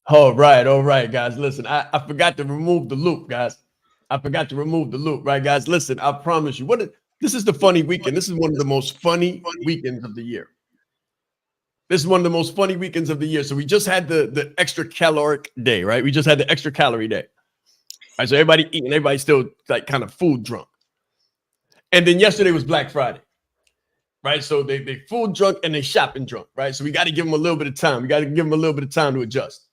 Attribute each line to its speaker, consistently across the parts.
Speaker 1: All right, guys. Listen, I forgot to remove the loop, guys. I forgot to remove the loop, right, guys? Listen, I promise you. This is the funny weekend. This is one of the most funny weekends of the year. This is one of the most funny weekends of the year. So we just had the extra caloric day, right? We just had the extra calorie day. Right. So everybody eating, everybody's still like kind of food drunk. And then yesterday was Black Friday. Right. So they food drunk and they shopping drunk, right? So we got to give them a little bit of time. We got to give them a little bit of time to adjust.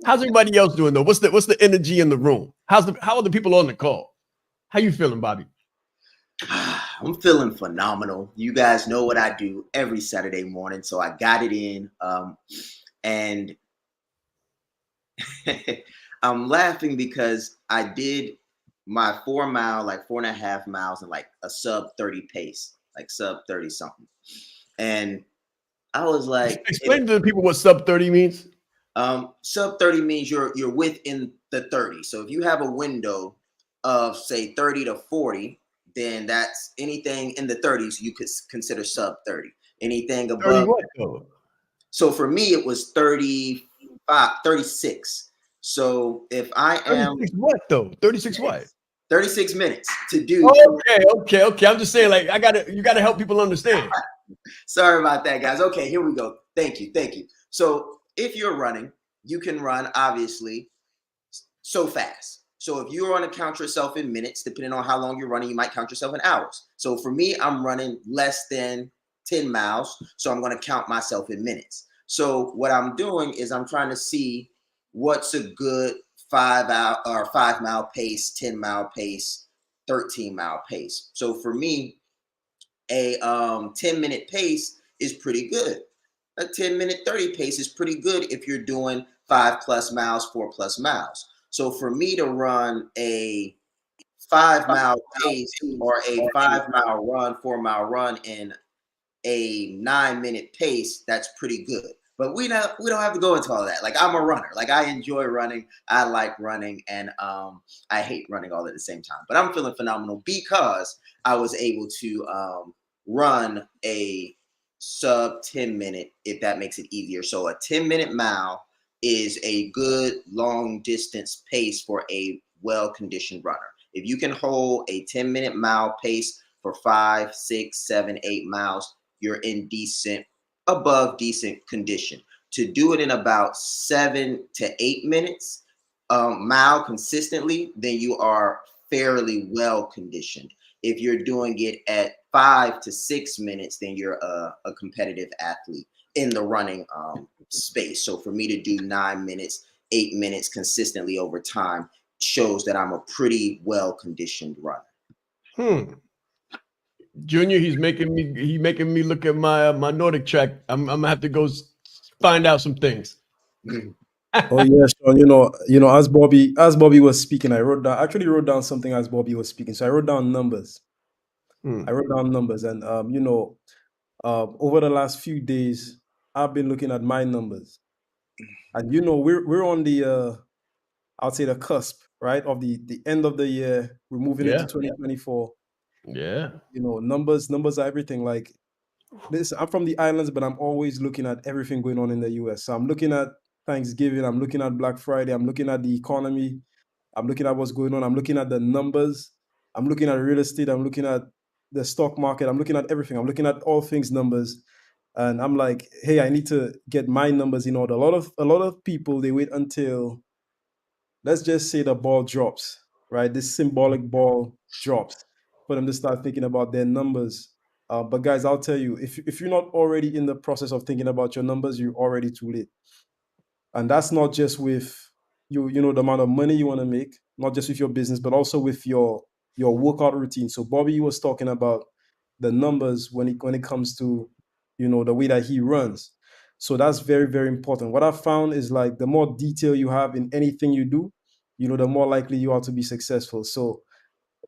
Speaker 1: How's everybody else doing though? What's the energy in the room? How are the people on the call? How you feeling, Bobby?
Speaker 2: I'm feeling phenomenal. You guys know what I do every Saturday morning, so I got it in. And I'm laughing because I did my 4 mile, like 4.5 miles, in like a sub 30 pace, like sub 30 something. And I was like,
Speaker 1: Explain to the people what sub 30 means.
Speaker 2: sub 30 means you're within the 30. So if you have a window of say 30 to 40, then that's anything in the 30s you could consider sub 30. Anything
Speaker 1: 30
Speaker 2: above.
Speaker 1: what though?
Speaker 2: So for me it was 35, 36. So if I am
Speaker 1: 36 what though? 36 what?
Speaker 2: 36 minutes to do.
Speaker 1: Okay. I'm just saying, like, you gotta help people understand.
Speaker 2: Sorry about that, guys. Okay, here we go. Thank you. So if you're running, you can run obviously so fast. So if you want to count yourself in minutes, depending on how long you're running, you might count yourself in hours. So for me, I'm running less than 10 miles. So I'm going to count myself in minutes. So what I'm doing is I'm trying to see what's a good 5 hour or 5 mile pace, 10 mile pace, 13 mile pace. So for me, a 10-minute pace is pretty good. A 10-minute 30 pace is pretty good if you're doing 5+ miles, 4+ miles. So for me to run a 5 mile pace or a 5 mile run, 4 mile run in a 9-minute pace, that's pretty good. But we don't have to go into all that. Like I'm a runner. Like I enjoy running. I like running, and I hate running all at the same time. But I'm feeling phenomenal because I was able to run a sub 10 minute, if that makes it easier. So a 10-minute mile is a good long distance pace for a well conditioned runner. If you can hold a 10-minute mile pace for 5, 6, 7, 8 miles, you're in above decent condition. To do it in about 7 to 8 minutes, mile consistently, then you are fairly well conditioned. If you're doing it at 5 to 6 minutes, then you're a competitive athlete in the running space. So for me to do 9 minutes, 8 minutes consistently over time shows that I'm a pretty well conditioned runner.
Speaker 1: Junior, he's making me look at my Nordic track. I'm gonna have to go find out some things.
Speaker 3: Oh yeah, Sean. As Bobby was speaking, actually wrote down something as Bobby was speaking. So I wrote down numbers. I wrote down numbers, and over the last few days, I've been looking at my numbers, and we're on the I'll say the cusp, right, of the end of the year. We're moving into
Speaker 1: Yeah,
Speaker 3: 2024.
Speaker 1: yeah.
Speaker 3: Numbers are everything. Like this, I'm from the islands, but I'm always looking at everything going on in the US. So I'm looking at Thanksgiving, I'm looking at Black Friday, I'm looking at the economy, I'm looking at what's going on, I'm looking at the numbers, I'm looking at real estate, I'm looking at the stock market, I'm looking at everything, I'm looking at all things numbers. And I'm like, hey, I need to get my numbers in order. A lot of people, they wait until, let's just say, the ball drops, right? This symbolic ball drops for them to start thinking about their numbers. But guys, I'll tell you, if you're not already in the process of thinking about your numbers, you're already too late. And that's not just with the amount of money you want to make, not just with your business, but also with your workout routine. So Bobby was talking about the numbers when it comes to the way that he runs. So that's very, very important. What I found is, like, the more detail you have in anything you do, the more likely you are to be successful. So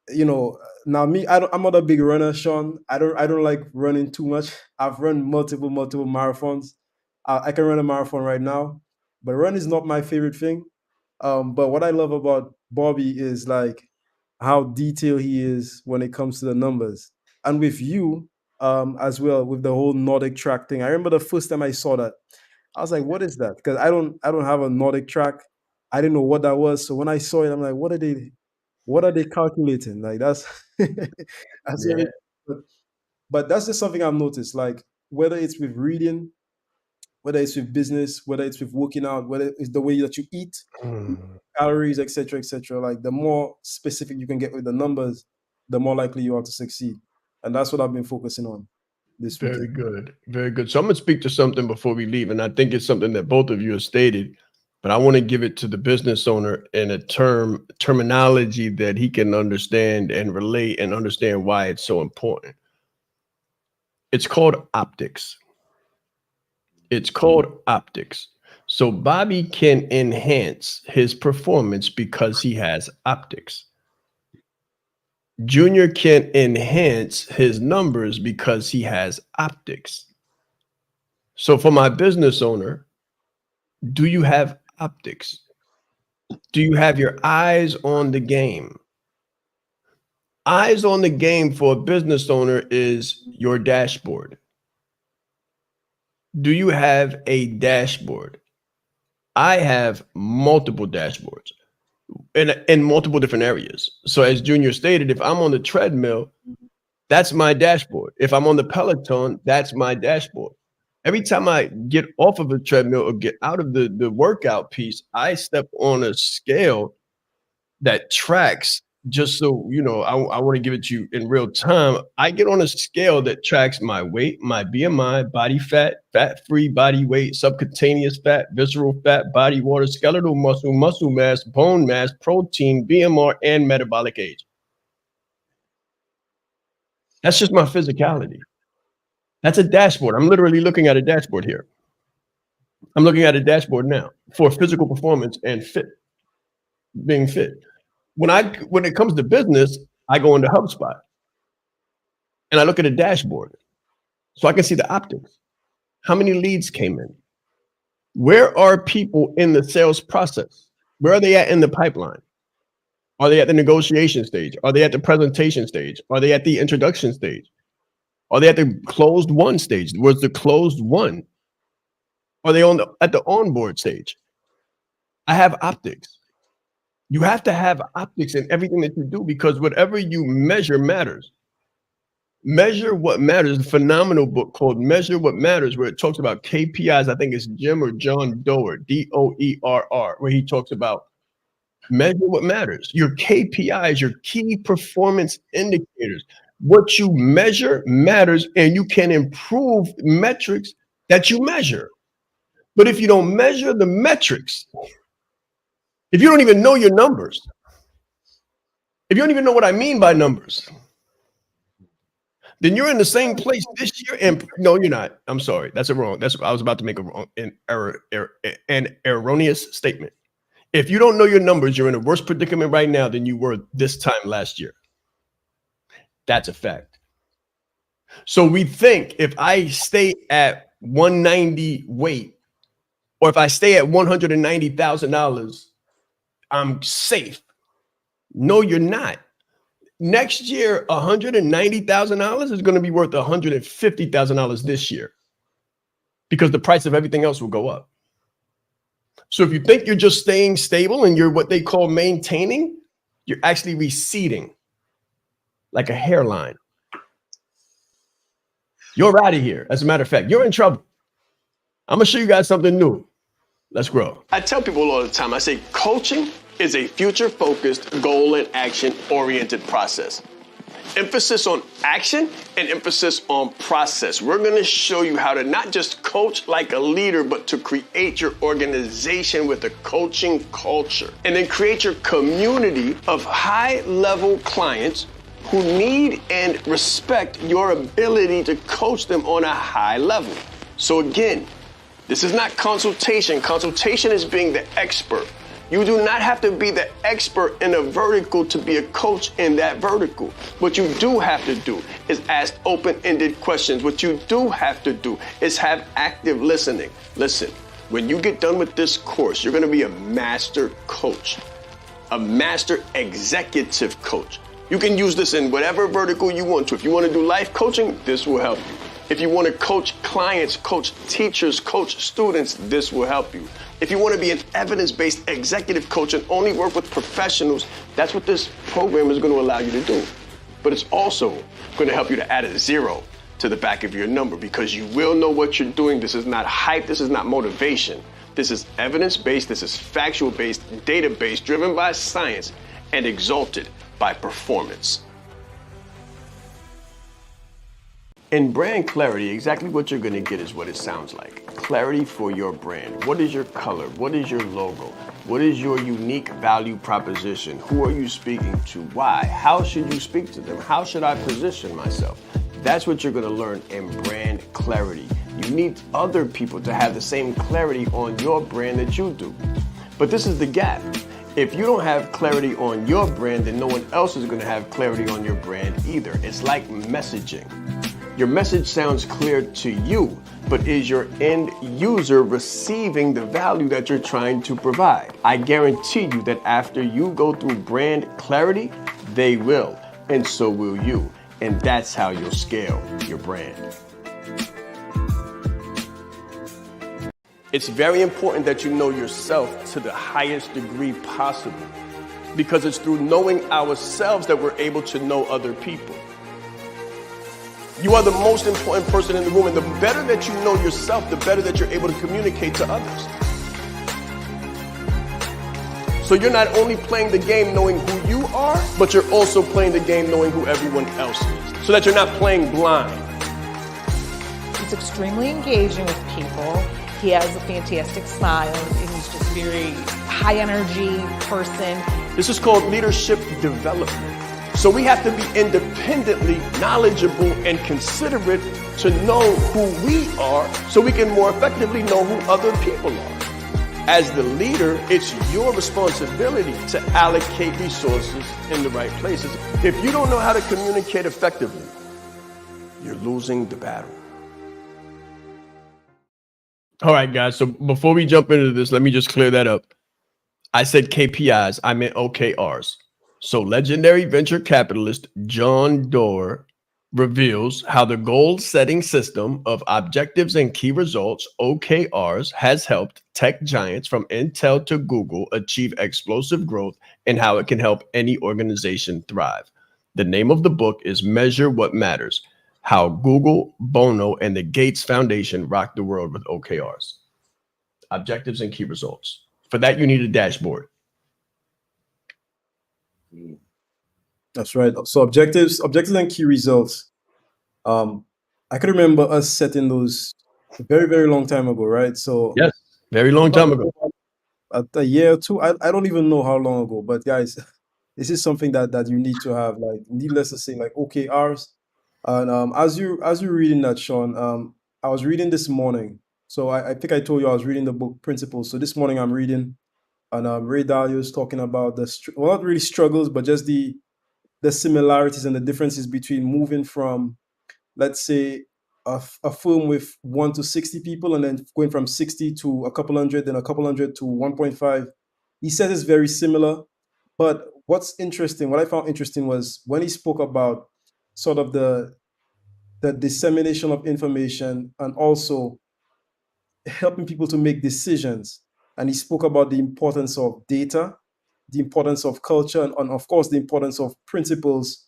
Speaker 3: you know now, me, I'm not a big runner, Sean. I don't like running too much. I've run multiple marathons. I can run a marathon right now, but run is not my favorite thing. But what I love about Bobby is, like, how detailed he is when it comes to the numbers. And with you, as well, with the whole Nordic track thing, I remember the first time I saw that. I was like, what is that? Because I don't have a Nordic track. I didn't know what that was. So when I saw it, I'm like, what are they calculating? Like that's that's
Speaker 1: Yeah.
Speaker 3: very, but that's just something I've noticed. Like whether it's with reading, whether it's with business, whether it's with working out, whether it's the way that you eat,
Speaker 1: Mm.
Speaker 3: calories, etc., etc. Like the more specific you can get with the numbers, the more likely you are to succeed. And that's what I've been focusing on this
Speaker 1: Very
Speaker 3: weekend.
Speaker 1: good. Very good. So I'm going to speak to something before we leave. And I think it's something that both of you have stated, but I want to give it to the business owner in a terminology that he can understand and relate and understand why it's so important. It's called optics. It's called optics. So Bobby can enhance his performance because he has optics. Junior can enhance his numbers because he has optics. So for my business owner, do you have optics? Do you have your eyes on the game? Eyes on the game for a business owner is your dashboard. Do you have a dashboard? I have multiple dashboards in multiple different areas. So as Junior stated, if I'm on the treadmill, that's my dashboard. If I'm on the Peloton, that's my dashboard. Every time I get off of a treadmill or get out of the workout piece, I step on a scale that tracks, just so you know, I want to give it to you in real time. I get on a scale that tracks my weight, my BMI, body fat, fat-free body weight, subcutaneous fat, visceral fat, body water, skeletal muscle, muscle mass, bone mass, protein, BMR, and metabolic age. That's just my physicality. That's a dashboard. I'm literally looking at a dashboard here. I'm looking at a dashboard now for physical performance and being fit. When it comes to business, I go into HubSpot and I look at a dashboard so I can see the optics. How many leads came in? Where are people in the sales process? Where are they at in the pipeline? Are they at the negotiation stage? Are they at the presentation stage? Are they at the introduction stage? Are they at the closed one stage? Was the closed one? Are they at the onboard stage? I have optics. You have to have optics in everything that you do because whatever you measure matters. Measure What Matters, a phenomenal book called Measure What Matters, where it talks about KPIs. I think it's Jim or John Doerr, Doerr, where he talks about measure what matters. Your KPIs, your key performance indicators. What you measure matters, and you can improve metrics that you measure. But if you don't measure the metrics, if you don't even know your numbers, if you don't even know what I mean by numbers, then you're in the same place this year. And no, you're not. I'm sorry. That's I was about to make an erroneous statement. If you don't know your numbers, you're in a worse predicament right now than you were this time last year. That's a fact. So we think if I stay at 190 weight, or if I stay at $190,000, I'm safe. No, you're not. Next year, $190,000 is going to be worth $150,000 this year because the price of everything else will go up. So if you think you're just staying stable and you're what they call maintaining, you're actually receding like a hairline. You're out of here. As a matter of fact, you're in trouble. I'm going to show you guys something new. Let's grow. I tell people all the time, I say coaching is a future-focused, goal and action-oriented process. Emphasis on action and emphasis on process. We're going to show you how to not just coach like a leader, but to create your organization with a coaching culture. And then create your community of high-level clients who need and respect your ability to coach them on a high level. So again, this is not consultation. Consultation is being the expert. You do not have to be the expert in a vertical to be a coach in that vertical. What you do have to do is ask open-ended questions. What you do have to do is have active listening. Listen, when you get done with this course, you're going to be a master coach, a master executive coach. You can use this in whatever vertical you want to. If you want to do life coaching, this will help you. If you want to coach clients, coach teachers, coach students, this will help you. If you want to be an evidence-based executive coach and only work with professionals, that's what this program is going to allow you to do. But it's also going to help you to add a 0 to the back of your number, because you will know what you're doing. This is not hype. This is not motivation. This is evidence-based. This is factual-based, data-based, driven by science, and exalted by performance. In brand clarity, exactly what you're going to get is what it sounds like. Clarity for your brand. What is your color? What is your logo? What is your unique value proposition? Who are you speaking to? Why? How should you speak to them? How should I position myself? That's what you're going to learn in brand clarity. You need other people to have the same clarity on your brand that you do. But this is the gap. If you don't have clarity on your brand, then no one else is going to have clarity on your brand either. It's like messaging. Your message sounds clear to you, but is your end user receiving the value that you're trying to provide? I guarantee you that after you go through brand clarity, they will, and so will you. And that's how you'll scale your brand. It's very important that you know yourself to the highest degree possible, because it's through knowing ourselves that we're able to know other people. You are the most important person in the room, and the better that you know yourself, the better that you're able to communicate to others. So you're not only playing the game knowing who you are, but you're also playing the game knowing who everyone else is, so that you're not playing blind.
Speaker 4: He's extremely engaging with people. He has a fantastic smile, and he's just a very high energy person.
Speaker 1: This is called leadership development. So we have to be independently knowledgeable and considerate to know who we are, so we can more effectively know who other people are. As the leader, it's your responsibility to allocate resources in the right places. If you don't know how to communicate effectively, you're losing the battle. All right, guys. So before we jump into this, let me just clear that up. I said KPIs, I meant OKRs. So legendary venture capitalist John Doerr reveals how the goal-setting system of objectives and key results, OKRs, has helped tech giants from Intel to Google achieve explosive growth, and how it can help any organization thrive. The name of the book is Measure What Matters: How Google, Bono, and the Gates Foundation Rocked the World with OKRs. Objectives and key results. For that, you need a dashboard.
Speaker 3: That's right. So objectives and key results. I can remember us setting those a very, very long time ago, right? So
Speaker 1: Yes, very long time ago.
Speaker 3: A year or two. I don't even know how long ago, but guys, this is something that you need to have, like, needless to say, like OKRs. And as you're reading that, Sean, I was reading this morning. So I think I told you I was reading the book Principles. So this morning I'm reading, and Ray Dalio is talking about well, not really struggles, but just the similarities and the differences between moving from, let's say, a firm with 1 to 60 people, and then going from 60 to a couple hundred, then a couple hundred to 1.5. He says it's very similar. But what I found interesting was when he spoke about sort of the dissemination of information, and also helping people to make decisions. And he spoke about the importance of data, the importance of culture, and of course, the importance of principles,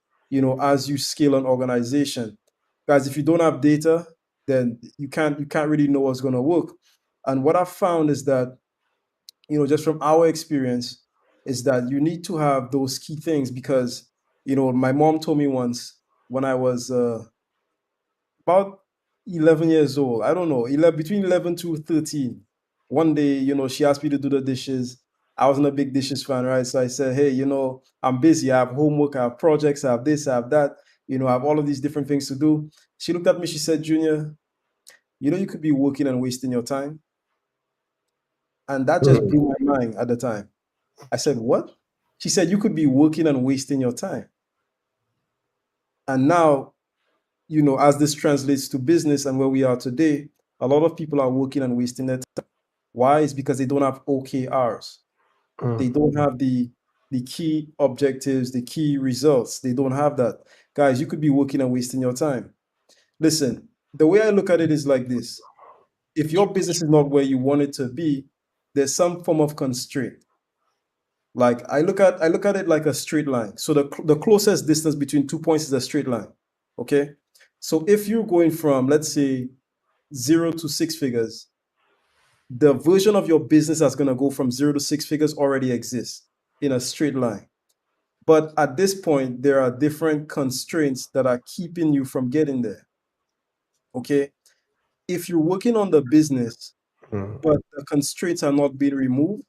Speaker 3: as you scale an organization. Guys, if you don't have data, then you can't really know what's going to work. And what I found is that, just from our experience, is that you need to have those key things, because, my mom told me once when I was about 11 years old, I don't know, between 11 to 13. One day, she asked me to do the dishes. I wasn't a big dishes fan, right? So I said, hey, I'm busy. I have homework, I have projects, I have this, I have that. I have all of these different things to do. She looked at me, she said, Junior, you could be working and wasting your time. And that just blew my mind at the time. I said, what? She said, you could be working and wasting your time. And now, as this translates to business and where we are today, a lot of people are working and wasting their time. Why? It's because they don't have OKRs. They don't have the key objectives, the key results. They don't have that. Guys, you could be working and wasting your time. Listen, the way I look at it is like this. If your business is not where you want it to be, there's some form of constraint. Like I look at it like a straight line. So the closest distance between 2 points is a straight line. Okay. So if you're going from, let's say, 0 to 6 figures, the version of your business that's going to go from 0 to 6 figures already exists in a straight line. But at this point, there are different constraints that are keeping you from getting there. Okay. If you're working on the business, but the constraints are not being removed,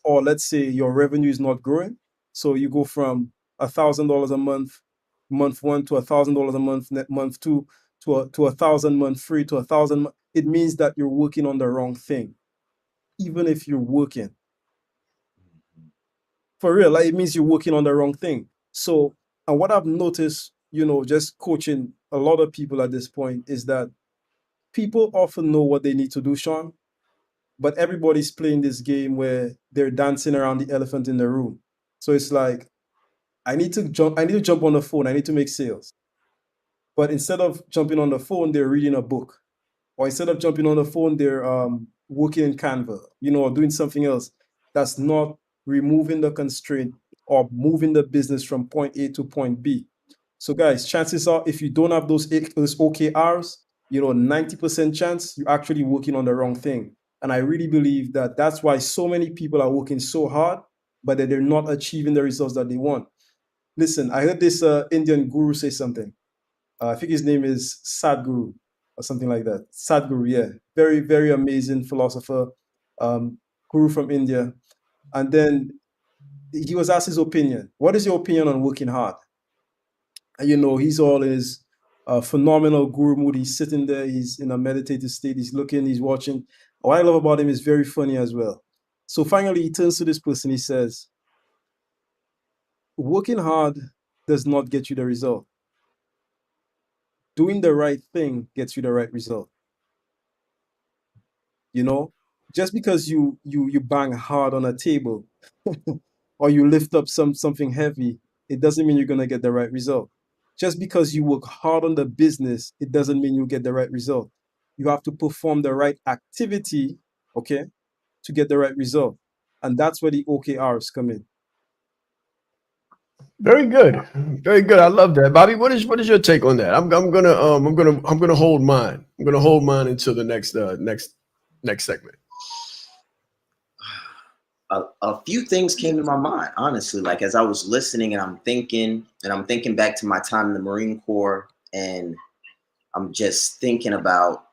Speaker 3: or let's say your revenue is not growing, so you go from $1,000 a month one, to $1,000 a month, month two, to 1,000 month three, to 1,000. It means that you're working on the wrong thing, even if you're working for real. Like, it means you're working on the wrong thing. So, and what I've noticed, just coaching a lot of people at this point, is that people often know what they need to do, Sean, but everybody's playing this game where they're dancing around the elephant in the room. So it's like, I need to jump on the phone, I need to make sales. But instead of jumping on the phone, they're reading a book. Or instead of jumping on the phone, they're working in Canva, or doing something else that's not removing the constraint or moving the business from point A to point B. So guys, chances are, if you don't have those OKRs, 90% chance you're actually working on the wrong thing. And I really believe that that's why so many people are working so hard, but that they're not achieving the results that they want. Listen, I heard this Indian guru say something. I think his name is Sadhguru or something like that. Sadhguru, yeah. Very, very amazing philosopher, guru from India. And then he was asked his opinion. What is your opinion on working hard? And, he's all in his phenomenal guru mood. He's sitting there. He's in a meditative state. He's looking, he's watching. What I love about him is very funny as well. So finally, he turns to this person. He says, working hard does not get you the result. Doing the right thing gets you the right result. Just because you bang hard on a table or you lift up something heavy, it doesn't mean you're going to get the right result. Just because you work hard on the business, it doesn't mean you get the right result. You have to perform the right activity, okay, to get the right result. And that's where the OKRs come in.
Speaker 1: Very good, very good. I love that, Bobby. What is your take on that? I'm gonna hold mine. I'm gonna hold mine until the next segment.
Speaker 2: A few things came to my mind, honestly, like as I was listening and I'm thinking back to my time in the Marine Corps, and I'm just thinking about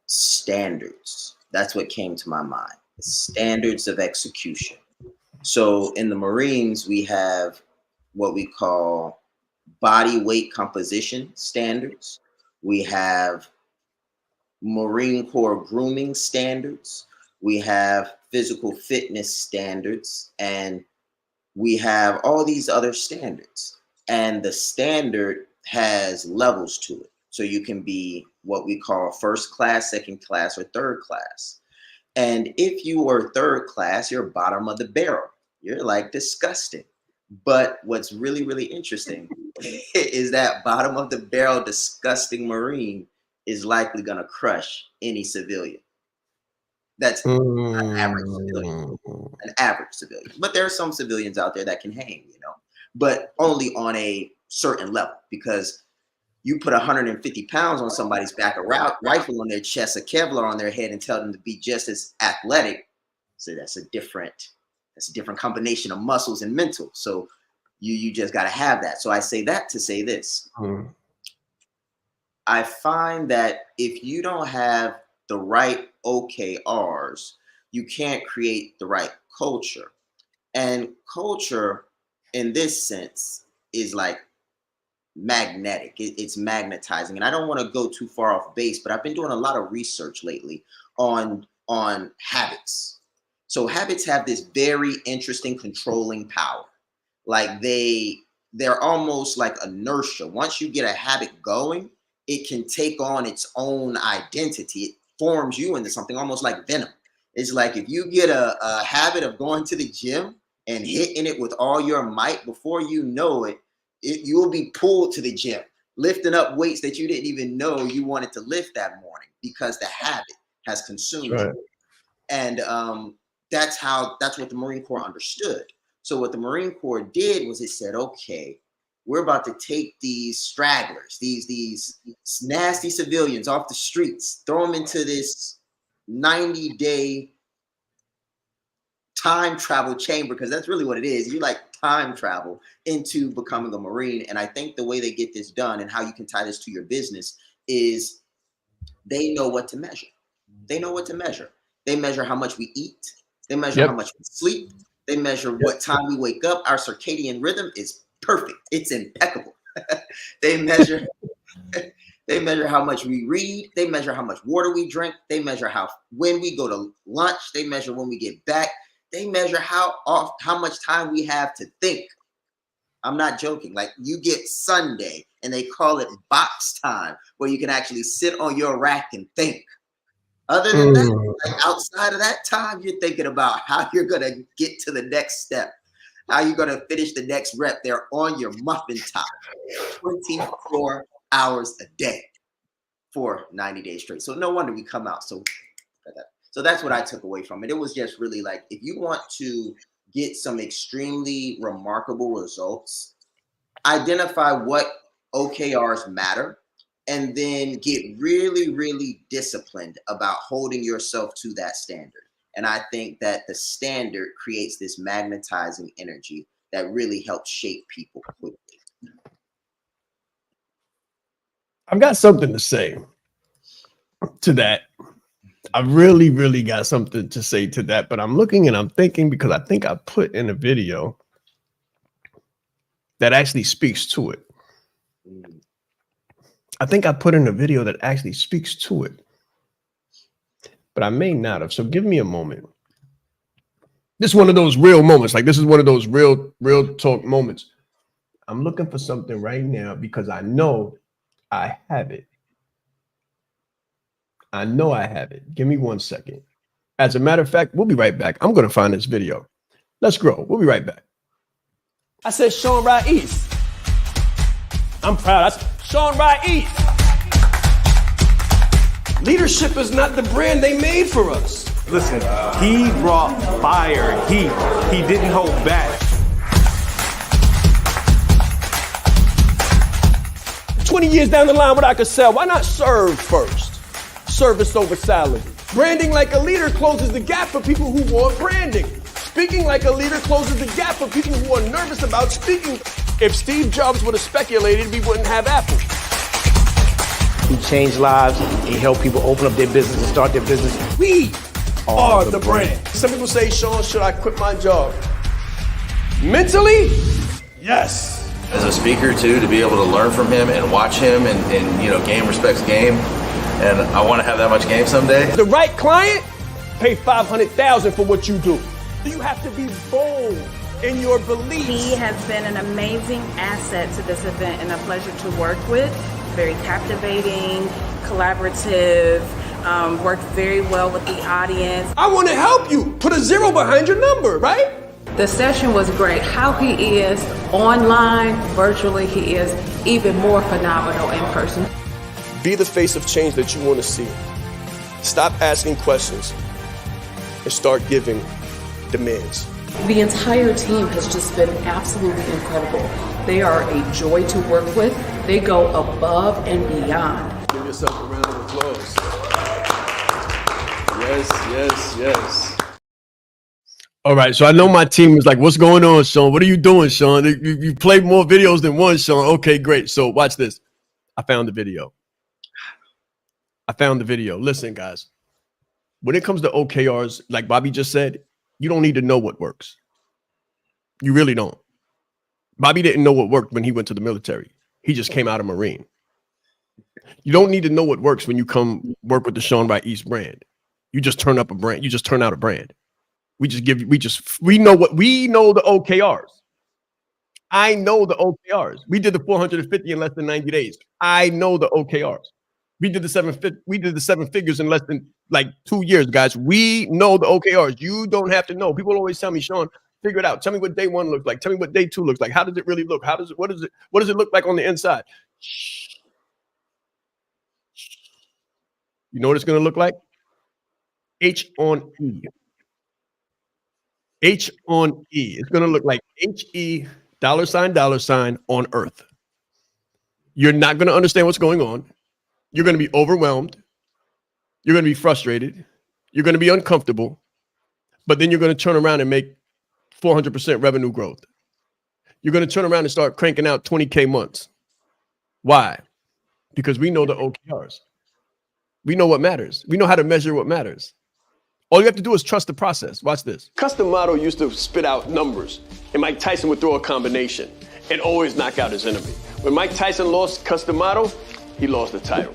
Speaker 2: standards. That's what came to my mind. Standards of execution. So in the Marines, we have what we call body weight composition standards. We have Marine Corps grooming standards. We have physical fitness standards, and we have all these other standards. And the standard has levels to it. So you can be what we call first class, second class, or third class. And if you are third class, you're bottom of the barrel. You're like disgusting. But what's really, really interesting is that bottom of the barrel disgusting Marine is likely going to crush any civilian. That's an average civilian. But there are some civilians out there that can hang, but only on a certain level, because you put 150 pounds on somebody's back, a rifle on their chest, a Kevlar on their head, and tell them to be just as athletic. So that's a different combination of muscles and mental. So you just got to have that. So I say that to say this. I find that if you don't have the right OKRs, you can't create the right culture. And culture in this sense is like magnetic. It's magnetizing. And I don't want to go too far off base, but I've been doing a lot of research lately on habits. So habits have this very interesting controlling power. Like they're almost like inertia. Once you get a habit going, it can take on its own identity. It forms you into something almost like venom. It's like if you get a habit of going to the gym and hitting it with all your might, before you know it, you will be pulled to the gym. lifting up weights that you didn't even know you wanted to lift that morning because the habit has consumed you. And that's what the Marine Corps understood. So what the Marine Corps did was it said, okay, we're about to take these stragglers, these nasty civilians off the streets, throw them into this 90-day time travel chamber, because that's really what it is. You like time travel into becoming a Marine. And I think the way they get this done and how you can tie this to your business is they know what to measure. They know what to measure. They measure how much we eat. They measure how much we sleep. They measure what time we wake up. Our circadian rhythm is perfect. It's impeccable. They measure how much we read. They measure how much water we drink. They measure when we go to lunch. They measure when we get back. They measure how much time we have to think. I'm not joking. Like, you get Sunday and they call it box time, where you can actually sit on your rack and think. Other than that, like, outside of that time, you're thinking about how you're going to get to the next step, how you're going to finish the next rep. They're on your muffin top 24 hours a day for 90 days straight. So no wonder we come out. So that's what I took away from it. It was just really like, if you want to get some extremely remarkable results, identify what OKRs matter, and then get really, really disciplined about holding yourself to that standard. And I think that the standard creates this magnetizing energy that really helps shape people quickly.
Speaker 1: I've got something to say to that. I really, really got something to say to that, but I'm looking and I'm thinking, because I think I put in a video that actually speaks to it. I think I put in a video that actually speaks to it, but I may not have. So give me a moment. This is one of those real moments. Like, this is one of those real talk moments. I'm looking for something right now because I know I have it. I know I have it. Give me 1 second. As a matter of fact, we'll be right back. I'm going to find this video. Let's grow. We'll be right back. I said Sean Ra'is. I'm proud. Sean Ra'is. Leadership is not the brand they made for us.
Speaker 5: Listen, he brought fire, heat. He didn't hold back.
Speaker 1: 20 years down the line, what I could sell, why not serve first? Service over salary. Branding like a leader closes the gap for people who want branding. Speaking like a leader closes the gap for people who are nervous about speaking. If Steve Jobs would have speculated, we wouldn't have Apple.
Speaker 6: He changed lives. He helped people open up their business and start their business.
Speaker 1: We are the brand. Some people say, Sean, should I quit my job? Mentally, yes.
Speaker 7: As a speaker too, to be able to learn from him and watch him and you know, game respects game. And I want to have that much game someday.
Speaker 1: The right client, pay $500,000 for what you do. You have to be bold in your beliefs.
Speaker 8: He has been an amazing asset to this event and a pleasure to work with. Very captivating, collaborative, worked very well with the audience.
Speaker 1: I want to help you. Put a 0 behind your number, right?
Speaker 8: The session was great. How he is online, virtually, he is even more phenomenal in person.
Speaker 1: Be the face of change that you want to see. Stop asking questions and start giving demands.
Speaker 9: The entire team has just been absolutely incredible. They are a joy to work with. They go above and beyond.
Speaker 1: Give yourself a round of applause. Yes. All right, so I know my team is like, what's going on, Sean? What are you doing, Sean? You played more videos than one, Sean. Okay, great. So watch this. I found the video. Listen, guys, when it comes to OKRs, like Bobby just said, you don't need to know what works. You really don't. Bobby didn't know what worked when he went to the military. He just came out of Marine. You don't need to know what works when you come work with the Sean Ra'is brand. You just turn up a brand. You just turn out a brand. We know the OKRs. I know the OKRs. We did the 450 in less than 90 days. I know the OKRs. We did the seven figures in less than like 2 years, guys. We know the OKRs. You don't have to know. People always tell me, Sean, figure it out. Tell me what day 1 looks like. Tell me what day 2 looks like. How does it really look? What does it look like on the inside? You know what it's going to look like? H on E. H on E. It's going to look like HE $ on Earth. You're not going to understand what's going on. You're going to be overwhelmed. You're going to be frustrated. You're going to be uncomfortable. But then you're going to turn around and make 400% revenue growth. You're going to turn around and start cranking out 20K months. Why? Because we know the OKRs. We know what matters. We know how to measure what matters. All you have to do is trust the process. Watch this. Custom Model used to spit out numbers, and Mike Tyson would throw a combination and always knock out his enemy. When Mike Tyson lost Custom Model, he lost the title.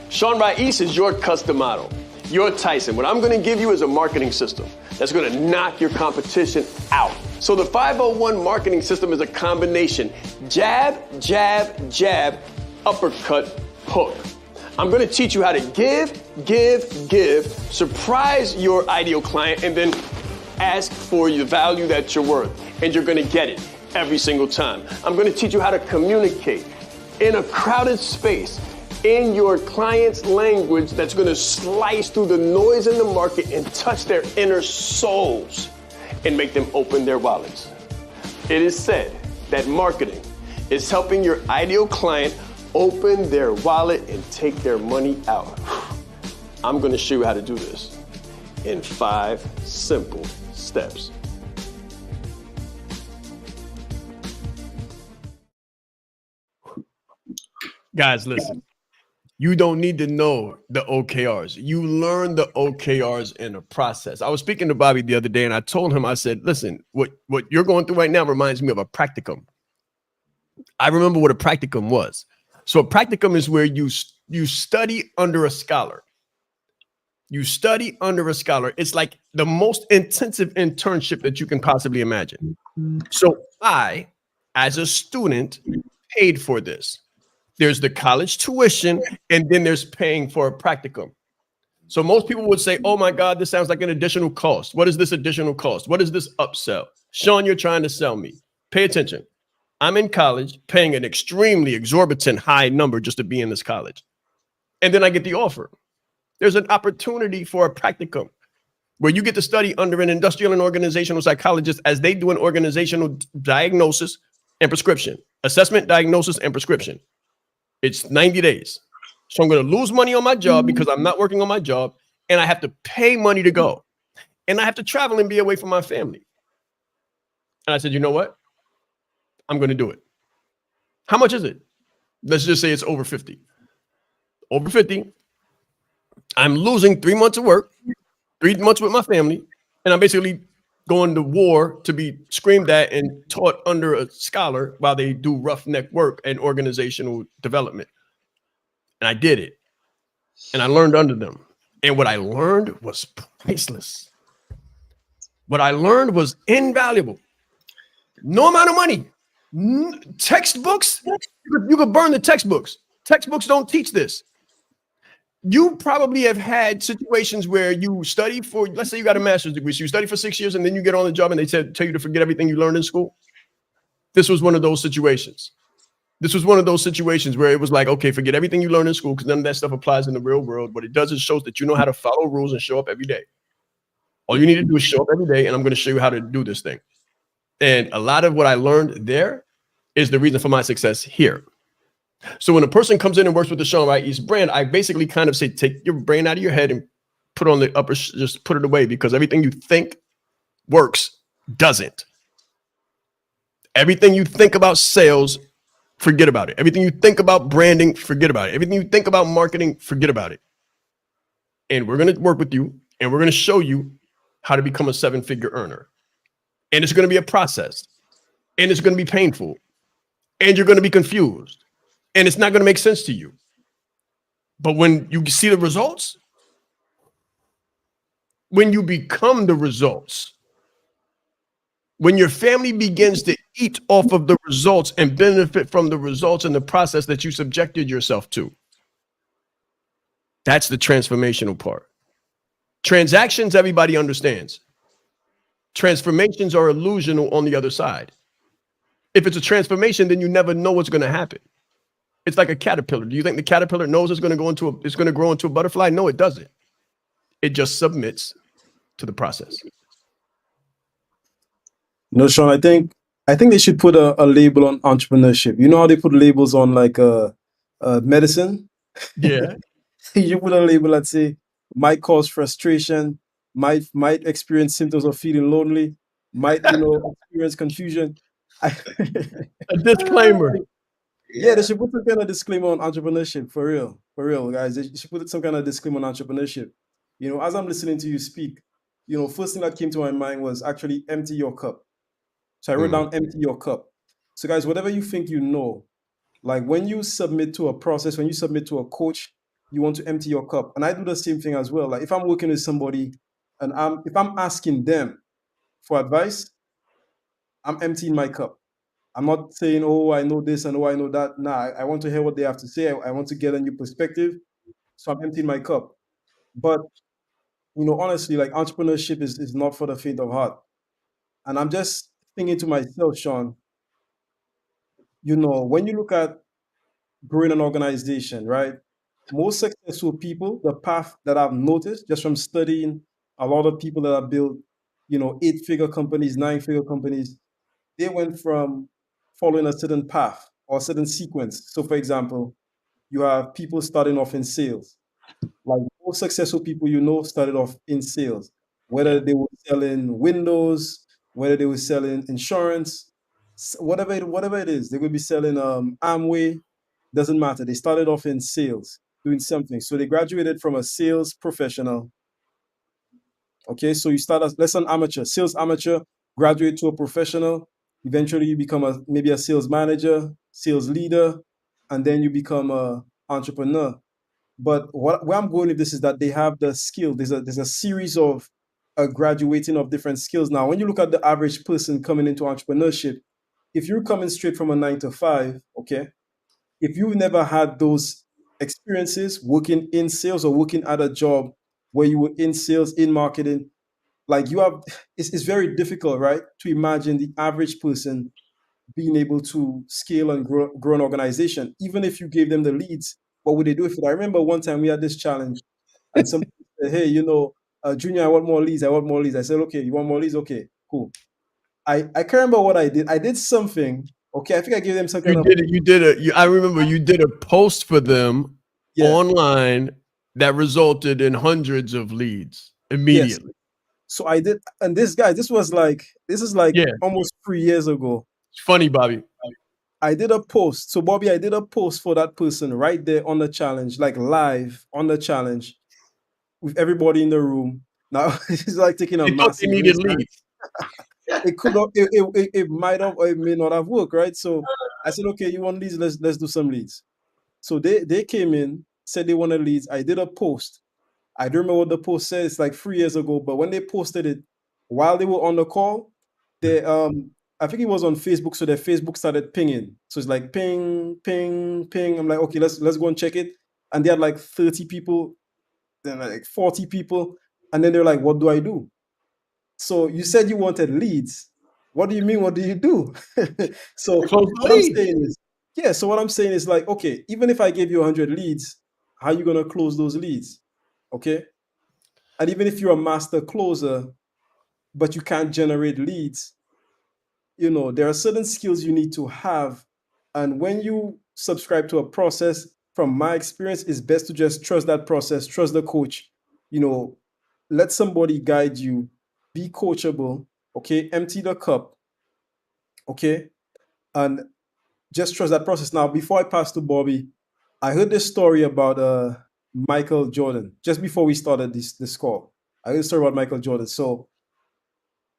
Speaker 1: Sean Raiz is your Custom Model. You're Tyson. What I'm going to give you is a marketing system that's going to knock your competition out. So the 501 marketing system is a combination: jab, jab, jab, uppercut, hook. I'm going to teach you how to give, surprise your ideal client, and then ask for the value that you're worth. And you're going to get it every single time. I'm going to teach you how to communicate in a crowded space in your client's language that's going to slice through the noise in the market and touch their inner souls and make them open their wallets. It is said that marketing is helping your ideal client open their wallet and take their money out. I'm going to show you how to do this in 5 simple steps. Guys, listen. You don't need to know the OKRs. You learn the OKRs in a process. I was speaking to Bobby the other day, and I told him, I said, listen, what you're going through right now reminds me of a practicum. I remember what a practicum was. So a practicum is where you study under a scholar. You study under a scholar. It's like the most intensive internship that you can possibly imagine. So I, as a student, paid for this. There's the college tuition, and then there's paying for a practicum. So most people would say, oh my God, this sounds like an additional cost. What is this additional cost? What is this upsell? Sean, you're trying to sell me. Pay attention. I'm in college paying an extremely exorbitant high number just to be in this college. And then I get the offer. There's an opportunity for a practicum where you get to study under an industrial and organizational psychologist as they do an organizational diagnosis and prescription, assessment, diagnosis, and prescription. It's 90 days. So I'm going to lose money on my job because I'm not working on my job, and I have to pay money to go. And I have to travel and be away from my family. And I said, you know what? I'm going to do it. How much is it? Let's just say it's over 50. Over 50. I'm losing 3 months of work, 3 months with my family, and I'm basically going to war to be screamed at and taught under a scholar while they do roughneck work and organizational development. And I did it. And I learned under them. And what I learned was priceless. What I learned was invaluable. No amount of money. Textbooks, you could burn the textbooks. Textbooks don't teach this. You probably have had situations where you study for, let's say you got a master's degree, so you study for 6 years and then you get on the job and they tell you to forget everything you learned in school. This was one of those situations. This was one of those situations where it was like, okay, forget everything you learned in school because none of that stuff applies in the real world. What it does is shows that you know how to follow rules and show up every day. All you need to do is show up every day, and I'm going to show you how to do this thing. And a lot of what I learned there is the reason for my success here. So when a person comes in and works with the Sean Raiz brand, I basically kind of say, take your brain out of your head and put on the upper, just put it away, because everything you think works doesn't. Everything you think about sales, forget about it. Everything you think about branding, forget about it. Everything you think about marketing, forget about it. And we're going to work with you, and we're going to show you how to become a 7-figure earner. And it's going to be a process, and it's going to be painful, and you're going to be confused, and it's not going to make sense to you. But when you see the results, when you become the results, when your family begins to eat off of the results and benefit from the results and the process that you subjected yourself to, that's the transformational part. Transactions, everybody understands. Transformations are illusional on the other side. If it's a transformation, then you never know what's going to happen. It's like a caterpillar. Do you think the caterpillar knows it's going to grow into a butterfly? No, it doesn't. It just submits to the process.
Speaker 3: No, Sean, I think they should put a label on entrepreneurship. You know how they put labels on like medicine?
Speaker 1: Yeah.
Speaker 3: You put a label that say might cause frustration, might experience symptoms of feeling lonely, might experience confusion.
Speaker 1: A disclaimer.
Speaker 3: Yeah, they should put some kind of disclaimer on entrepreneurship for real, guys. They should put some kind of disclaimer on entrepreneurship. As I'm listening to you speak, first thing that came to my mind was actually empty your cup. So I wrote down empty your cup. So guys, whatever you think like when you submit to a process, when you submit to a coach, you want to empty your cup. And I do the same thing as well. Like if I'm working with somebody and if I'm asking them for advice, I'm emptying my cup. I'm not saying, oh, I know this and oh, I know that. Nah, I want to hear what they have to say. I want to get a new perspective. So I'm emptying my cup. But, honestly, like entrepreneurship is not for the faint of heart. And I'm just thinking to myself, Sean, when you look at growing an organization, right? Most successful people, the path that I've noticed just from studying a lot of people that have built, 8-figure companies, 9-figure companies, they went from following a certain path or a certain sequence. So, for example, you have people starting off in sales. Like most successful people started off in sales, whether they were selling windows, whether they were selling insurance, whatever it is, they would be selling Amway. Doesn't matter. They started off in sales, doing something. So they graduated from a sales professional. Okay, so you start as let's say an amateur, sales amateur, graduate to a professional. Eventually, you become maybe a sales manager, sales leader, and then you become a entrepreneur. But where I'm going with this is that they have the skill. There's a series of graduating of different skills. Now, when you look at the average person coming into entrepreneurship, if you're coming straight from a 9 to 5, okay, if you never had those experiences working in sales or working at a job where you were in sales, in marketing, like it's very difficult, right, to imagine the average person being able to scale and grow an organization. Even if you gave them the leads, what would they do with it? I remember one time we had this challenge and some said, hey, Junior, I want more leads. I want more leads. I said, okay, you want more leads? Okay, cool. I can't remember what I did. I did something. Okay, I think I gave them some kind of.
Speaker 1: I remember you did a post for them online that resulted in hundreds of leads immediately.
Speaker 3: Yes. So I did, and this is like almost 3 years ago.
Speaker 1: It's funny, Bobby.
Speaker 3: I did a post. So Bobby, I did a post for that person right there on the challenge, like live on the challenge with everybody in the room. Now it's like taking a
Speaker 1: They thought they
Speaker 3: massive
Speaker 1: needed
Speaker 3: risk.
Speaker 1: leads.
Speaker 3: It might have or it may not have worked, right? So I said, okay, you want leads? Let's do some leads. So they came in, said they wanted leads. I did a post. I don't remember what the post said. It's like 3 years ago, but when they posted it, while they were on the call, they I think it was on Facebook, so their Facebook started pinging. So it's like ping, ping, ping. I'm like, okay, let's go and check it. And they had like 30 people, then like 40 people, and then they're like, what do I do? So you said you wanted leads. What do you mean? What do you do? So what I'm saying is, so what I'm saying is like, okay, even if I gave you 100 leads, how are you gonna close those leads? Okay. And even if you're a master closer, but you can't generate leads, there are certain skills you need to have. And when you subscribe to a process, from my experience, it's best to just trust that process, trust the coach, let somebody guide you, be coachable, okay, empty the cup, okay, and just trust that process. Now, before I pass to Bobby, I heard this story about Michael Jordan just before we started this call. I heard a story about Michael Jordan. So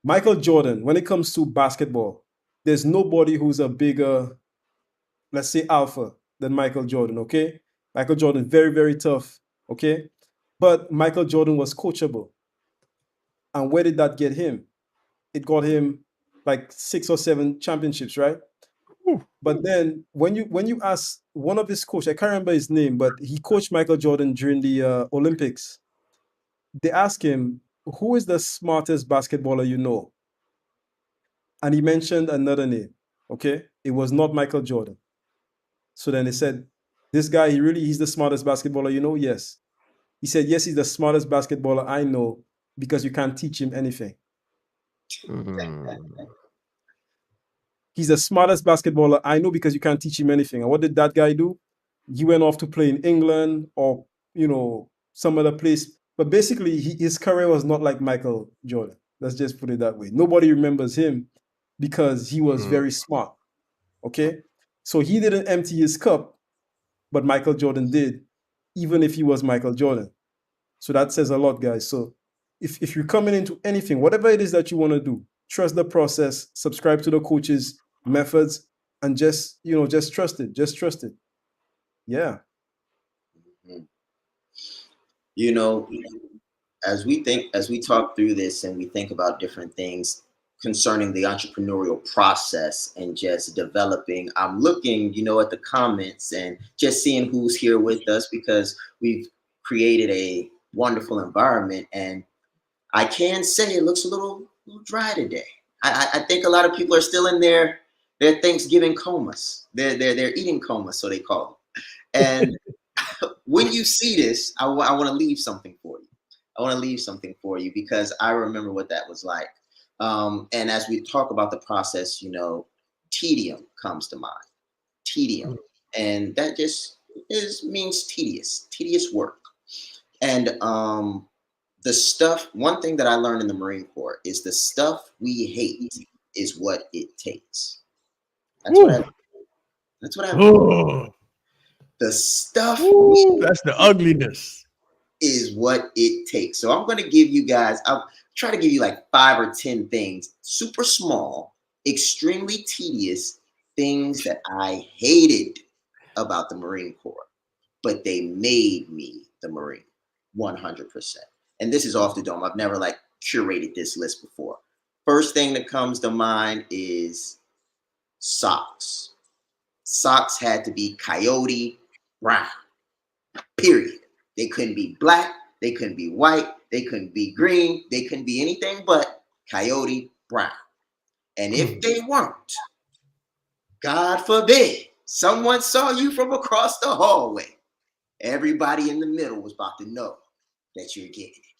Speaker 3: Michael Jordan, when it comes to basketball, there's nobody who's a bigger, let's say, alpha than Michael Jordan, okay? Michael Jordan, very, very tough, okay? But Michael Jordan was coachable. And where did that get him? It got him like 6 or 7 championships, right? But then when you ask one of his coaches, I can't remember his name, but he coached Michael Jordan during the Olympics. They asked him, who is the smartest basketballer you know? And he mentioned another name, okay? It was not Michael Jordan. So then they said, This guy, he's the smartest basketballer you know? Yes. He said, yes, he's the smartest basketballer I know because you can't teach him anything. He's the smartest basketballer I know because you can't teach him anything. And what did that guy do? He went off to play in England or, some other place. But basically, his career was not like Michael Jordan. Let's just put it that way. Nobody remembers him because he was very smart. Okay? So he didn't empty his cup, but Michael Jordan did, even if he was Michael Jordan. So that says a lot, guys. So if you're coming into anything, whatever it is that you want to do, trust the process, subscribe to the coach's methods, and just trust it. Just trust it. Yeah.
Speaker 2: As we talk through this and we think about different things concerning the entrepreneurial process and just developing, I'm looking, at the comments and just seeing who's here with us because we've created a wonderful environment. And I can say it looks a little dry today. I think a lot of people are still in their Thanksgiving comas. They're eating comas, so they call them. And when you see this, I want to leave something for you. I want to leave something for you because I remember what that was like. And as we talk about the process, tedium comes to mind. Tedium. And that just means tedious work. And one thing that I learned in the Marine Corps is the stuff we hate is what it takes. That's what I learned. The stuff
Speaker 1: that's the ugliness
Speaker 2: is what it takes. So I'm going to give you guys, I'll try to give you like 5 or 10 things, super small, extremely tedious things that I hated about the Marine Corps, but they made me the Marine 100%. And this is off the dome. I've never curated this list before. First thing that comes to mind is socks. Socks had to be coyote brown, period. They couldn't be black, they couldn't be white, they couldn't be green, they couldn't be anything but coyote brown. And if they weren't, God forbid, someone saw you from across the hallway, everybody in the middle was about to know that you're getting it.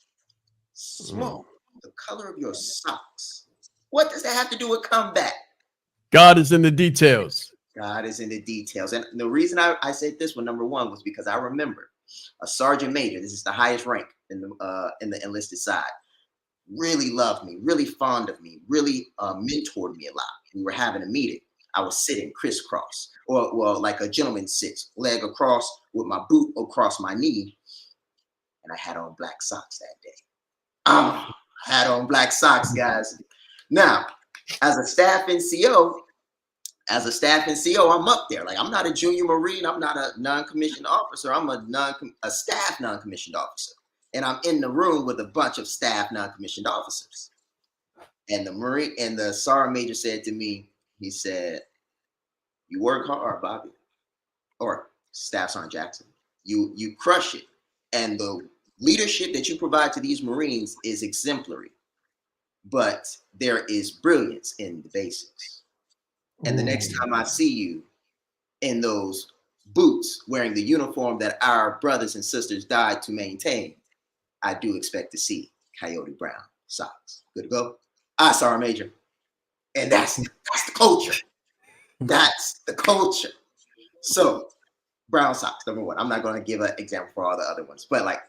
Speaker 2: Small, the color of your socks. What does that have to do with combat?
Speaker 1: God is in the details.
Speaker 2: God is in the details. And the reason I said this one, number one, was because I remember a sergeant major, this is the highest rank in the enlisted side, really loved me, really fond of me, really mentored me a lot. We were having a meeting. I was sitting crisscross, or like a gentleman sits, leg across with my boot across my knee. And I had on black socks that day. I had on black socks, guys. Now, as a staff NCO, I'm up there. I'm not a junior Marine. I'm not a non-commissioned officer. I'm a staff non-commissioned officer. And I'm in the room with a bunch of staff non-commissioned officers. And the sergeant major said to me, he said, "You work hard, Bobby." Or Staff Sergeant Jackson. You crush it. And the leadership that you provide to these Marines is exemplary. But there is brilliance in the basics. And the next time I see you in those boots wearing the uniform that our brothers and sisters died to maintain, I do expect to see coyote brown socks. Good to go? Sergeant Major. And that's the culture. That's the culture. So, brown socks, number one. I'm not going to give an example for all the other ones, but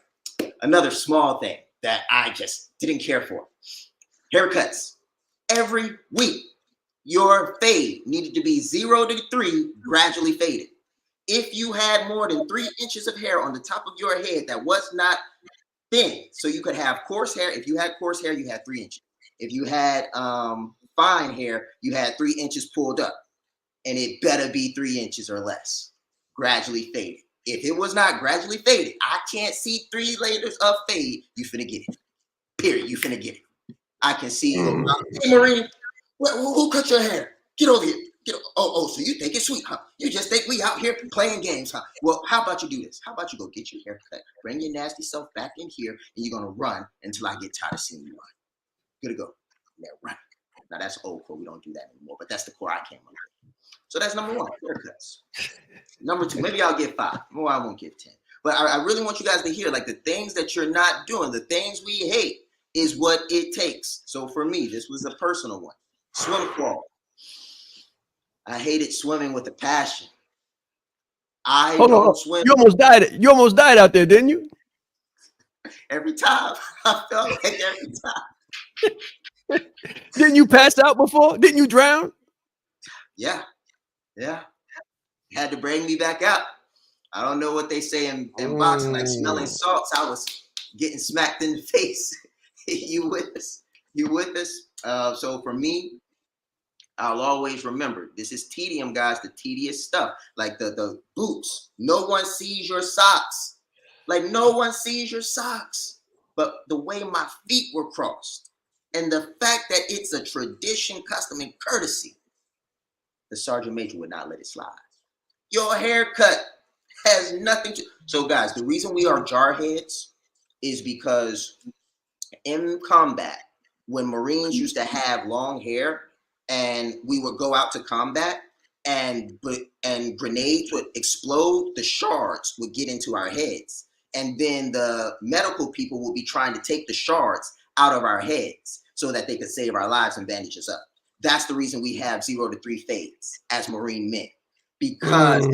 Speaker 2: another small thing that I just didn't care for. Haircuts. Every week, your fade needed to be 0 to 3, gradually faded. If you had more than 3 inches of hair on the top of your head that was not thin, so you could have coarse hair. If you had coarse hair, you had 3 inches. If you had fine hair, you had 3 inches pulled up. And it better be 3 inches or less. Gradually faded. If it was not gradually faded, I can't see 3 layers of fade, you finna get it. Period. You finna get it. I can see you. Hey, Marine, who cut your hair? Get over here. So you think it's sweet, huh? You just think we out here playing games, huh? Well, how about you do this? How about you go get your hair cut, bring your nasty self back in here, and you're going to run until I get tired of seeing you run. Good to go. Now run. Now that's old core. We don't do that anymore, but that's the core I came up with. So that's number one, haircuts. Number two, maybe I'll give 5. Well, I won't give 10. But I really want you guys to hear, like, the things that you're not doing, the things we hate is what it takes. So for me, this was a personal one. Swim crawl. I hated swimming with a passion. I don't swim.
Speaker 1: You almost died. You almost died out there, didn't you?
Speaker 2: Every time. I felt like every time.
Speaker 1: Didn't you pass out before? Didn't you drown?
Speaker 2: Yeah. Had to bring me back out. I don't know what they say in boxing, like smelling salts. I was getting smacked in the face. You with us? You with us? So for me, I'll always remember, this is tedium, guys, the tedious stuff. Like the boots. No one sees your socks. Like, no one sees your socks. But the way my feet were crossed and the fact that it's a tradition, custom, and courtesy, the sergeant major would not let it slide. Your haircut has nothing to. So, guys, the reason we are jarheads is because in combat, when Marines used to have long hair and we would go out to combat and grenades would explode, the shards would get into our heads. And then the medical people would be trying to take the shards out of our heads so that they could save our lives and bandage us up. That's the reason we have 0 to 3 fades as Marine men, because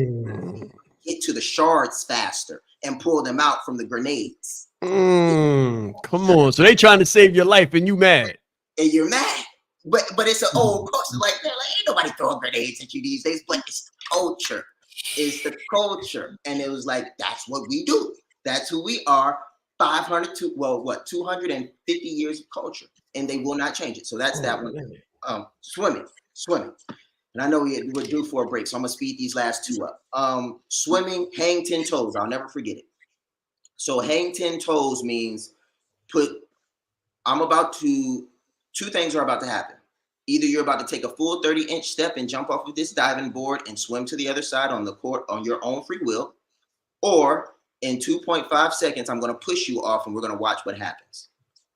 Speaker 2: get to the shards faster and pull them out from the grenades.
Speaker 1: Come on. So they trying to save your life and you mad.
Speaker 2: And you're mad. But it's an old culture. Like, ain't nobody throwing grenades at you these days, but it's the culture. It's the culture. And it was like, that's what we do. That's who we are. 250 years of culture. And they will not change it. So that's that one. Swimming. And I know we're due for a break, so I'm gonna speed these last 2 up. Swimming, hang 10 toes. I'll never forget it. So hang 10 toes means two things are about to happen. Either you're about to take a full 30-inch step and jump off of this diving board and swim to the other side on the court on your own free will, or in 2.5 seconds, I'm gonna push you off and we're gonna watch what happens.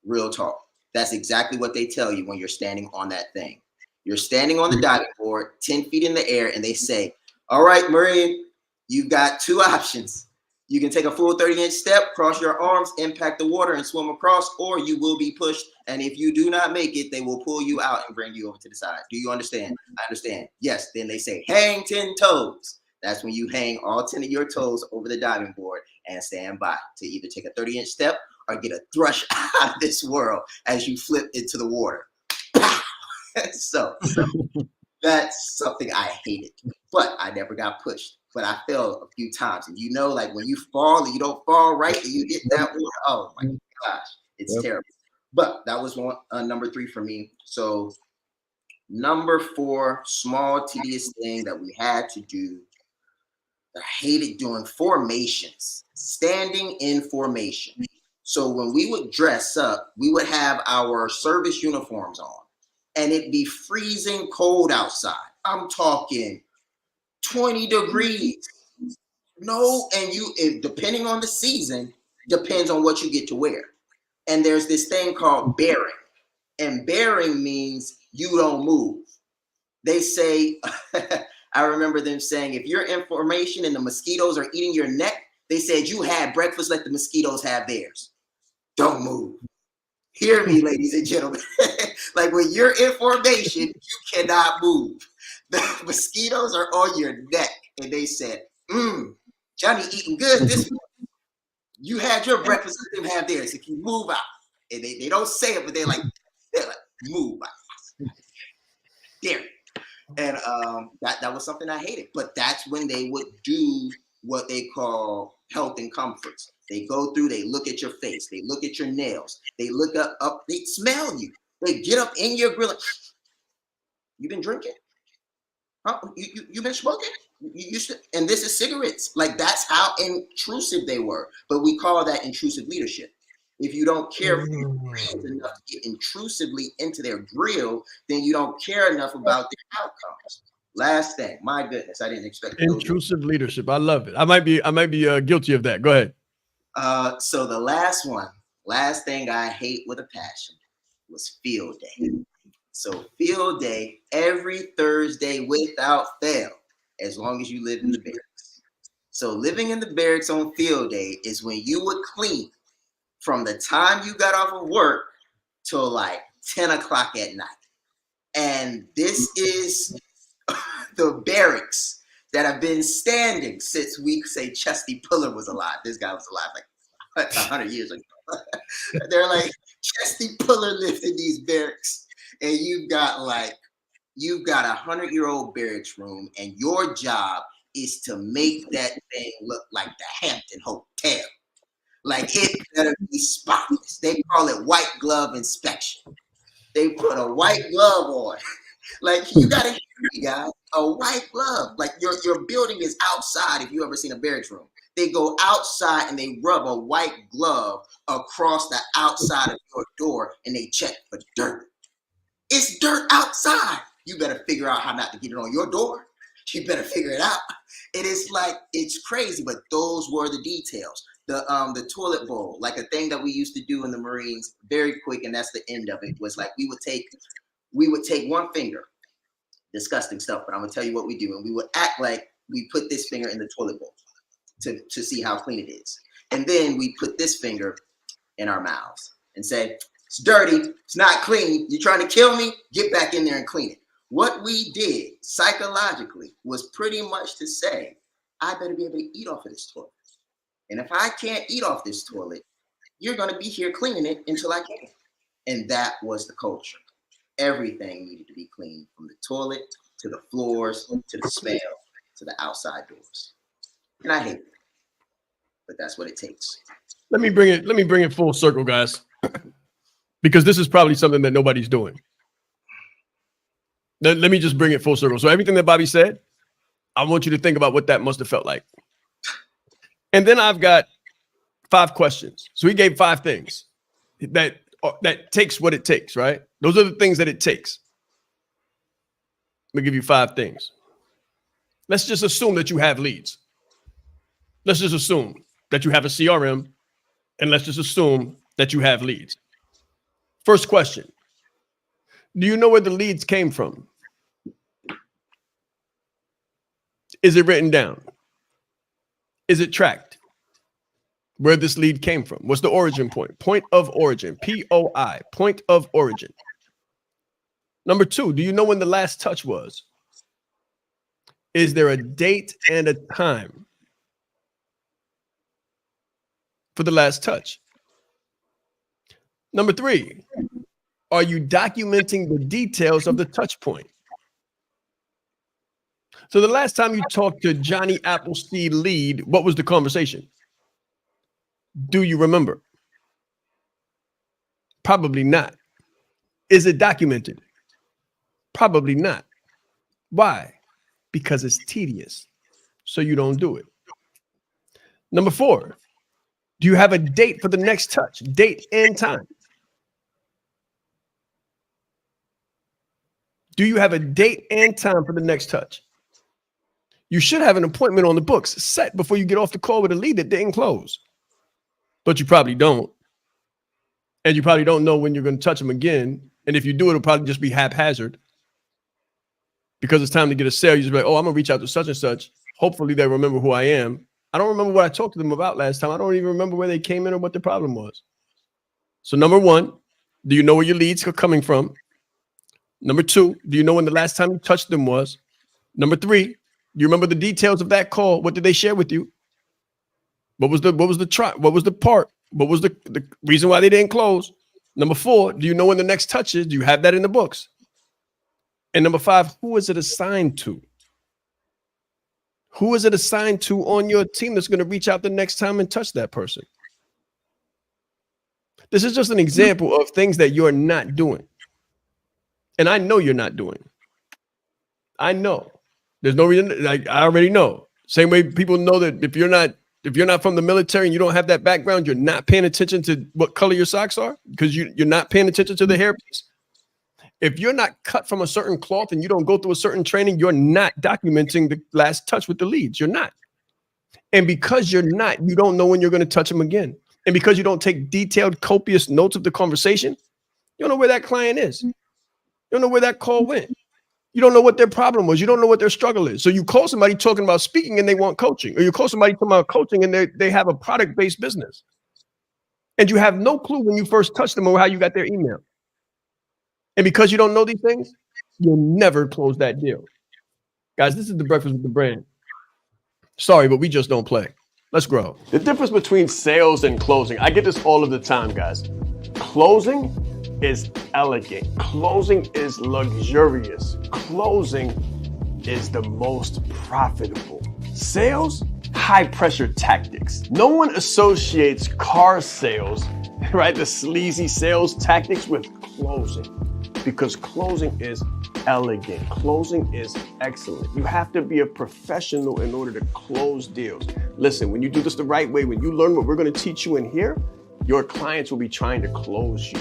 Speaker 2: Real talk. That's exactly what they tell you when you're standing on that thing. You're standing on the diving board, 10 feet in the air, and they say, all right, Marine, you've got 2 options. You can take a full 30-inch step, cross your arms, impact the water, and swim across, or you will be pushed. And if you do not make it, they will pull you out and bring you over to the side. Do you understand? I understand. Yes. Then they say, hang 10 toes. That's when you hang all 10 of your toes over the diving board and stand by to either take a 30-inch step or get a thrush out of this world as you flip into the water. So that's something I hated, but I never got pushed. But I fell a few times, and like when you fall and you don't fall right, and you hit that water. Oh my gosh, it's terrible. But that was one number 3 for me. So number 4, small tedious thing that we had to do. I hated doing formations, standing in formation. So when we would dress up, we would have our service uniforms on. And it'd be freezing cold outside. I'm talking 20 degrees. No, and depending on the season, depends on what you get to wear. And there's this thing called bearing. And bearing means you don't move. They say, I remember them saying, if you're in formation and the mosquitoes are eating your neck, they said you had breakfast like the mosquitoes have theirs. Don't move. Hear me, ladies and gentlemen. Like when you're in formation, you cannot move. The mosquitoes are on your neck. And they said, Johnny eating good this morning. You had your breakfast, let them have theirs. If you move out. And they don't say it, but they're like, move out. There. And that was something I hated. But that's when they would do what they call health and comforts. They go through, they look at your face, they look at your nails, they look up, they smell you. They get up in your grill. You been drinking? Huh? You been smoking? And this is cigarettes. Like that's how intrusive they were. But we call that intrusive leadership. If you don't care for your friends enough to get intrusively into their grill, then you don't care enough about their outcomes. Last thing, my goodness, I didn't expect
Speaker 1: intrusive leadership. I love it. I might be guilty of that. Go ahead.
Speaker 2: So the last thing I hate with a passion was field day. So field day every Thursday without fail, as long as you live in the barracks. So living in the barracks on field day is when you would clean from the time you got off of work till like 10 o'clock at night. And this is the barracks that have been standing since we say Chesty Puller was alive. This guy was alive like 100 years ago. They're like, Chesty Puller lived in these barracks, and you've got a 100-year-old barracks room, and your job is to make that thing look like the Hampton Hotel. Like, it better be spotless. They call it white glove inspection. They put a white glove on. Like, you gotta hear me, guys. A white glove. Like, your building is outside. If you ever seen a barracks room, they go outside and they rub a white glove across the outside of your door, and they check for dirt. It's dirt outside. You better figure out how not to get it on your door. You better figure it out. It is like, it's crazy, but those were the details. The toilet bowl, like a thing that we used to do in the Marines, very quick, and that's the end of it, was like we would take one finger, disgusting stuff, but I'm gonna tell you what we do, and we would act like we put this finger in the toilet bowl to see how clean it is. And then we put this finger in our mouths and say, it's dirty, it's not clean, you're trying to kill me, get back in there and clean it. What we did psychologically was pretty much to say, I better be able to eat off of this toilet. And if I can't eat off this toilet, you're going to be here cleaning it until I can. And that was the culture. Everything needed to be clean, from the toilet to the floors to the smell to the outside doors. And I hate it, but that's what it takes.
Speaker 1: Let me bring it full circle, guys, because this is probably something that nobody's doing. Let me just bring it full circle. So everything that Bobby said, I want you to think about what that must have felt like. And then I've got 5 questions. So he gave 5 things that takes what it takes, right? Those are the things that it takes. Let me give you 5 things. Let's just assume that you have leads. Let's just assume that you have a CRM, and let's just assume that you have leads. First question. Do you know where the leads came from? Is it written down? Is it tracked? Where this lead came from? What's the origin point? Point of origin. POI. Point of origin. Number 2, do you know when the last touch was? Is there a date and a time for the last touch? Number 3, are you documenting the details of the touch point? So the last time you talked to Johnny Appleseed lead, what was the conversation? Do you remember? Probably not. Is it documented? Probably not. Why? Because it's tedious, so you don't do it. Number 4, do you have a date for the next touch? Date and time. Do you have a date and time for the next touch? You should have an appointment on the books set before you get off the call with a lead that didn't close. But you probably don't. And you probably don't know when you're going to touch them again. And if you do, it'll probably just be haphazard. Because it's time to get a sale. You just be like, oh, I'm going to reach out to such and such. Hopefully they remember who I am. I don't remember what I talked to them about last time. I don't even remember where they came in or what the problem was. So number 1, do you know where your leads are coming from? Number 2, do you know when the last time you touched them was? Number 3, do you remember the details of that call? What did they share with you? What was the part? What was the reason why they didn't close? Number 4, do you know when the next touch is? Do you have that in the books? And number 5, who is it assigned to? Who is it assigned to on your team that's going to reach out the next time and touch that person? This is just an example of things that you're not doing. And I know you're not doing. I know. There's no reason, like I already know. Same way people know that if you're not from the military and you don't have that background, you're not paying attention to what color your socks are because you're not paying attention to the hairpiece. If you're not cut from a certain cloth and you don't go through a certain training, you're not documenting the last touch with the leads. You're not. And because you're not, you don't know when you're going to touch them again. And because you don't take detailed, copious notes of the conversation, you don't know where that client is. You You don't know where that call went. You don't know what their problem was. You don't know what their struggle is. So you call somebody talking about speaking and they want coaching, or you call somebody talking about coaching and they have a product-based business. And you have no clue when you first touched them or how you got their email. And because you don't know these things, you'll never close that deal. Guys, this is the Breakfast with the Brand. Sorry, but we just don't play. Let's grow. The difference between sales and closing, I get this all of the time, guys. Closing is elegant. Closing is luxurious. Closing is the most profitable. Sales, high pressure tactics. No one associates car sales, right? The sleazy sales tactics with closing, because closing is elegant. Closing is excellent. You have to be a professional in order to close deals. Listen, when you do this the right way, when you learn what we're going to teach you in here, your clients will be trying to close you.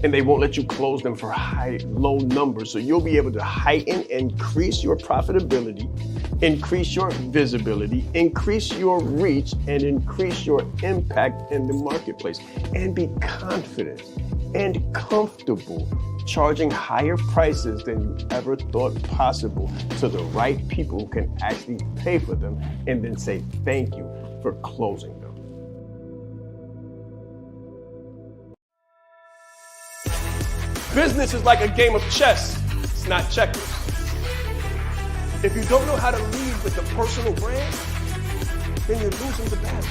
Speaker 1: And they won't let you close them for low numbers. So you'll be able to heighten, increase your profitability, increase your visibility, increase your reach, and increase your impact in the marketplace. And be confident and comfortable charging higher prices than you ever thought possible, so the right people can actually pay for them and then say thank you for closing them. Business is like a game of chess. It's not checkers. If you don't know how to lead with a personal brand, then you're losing the battle.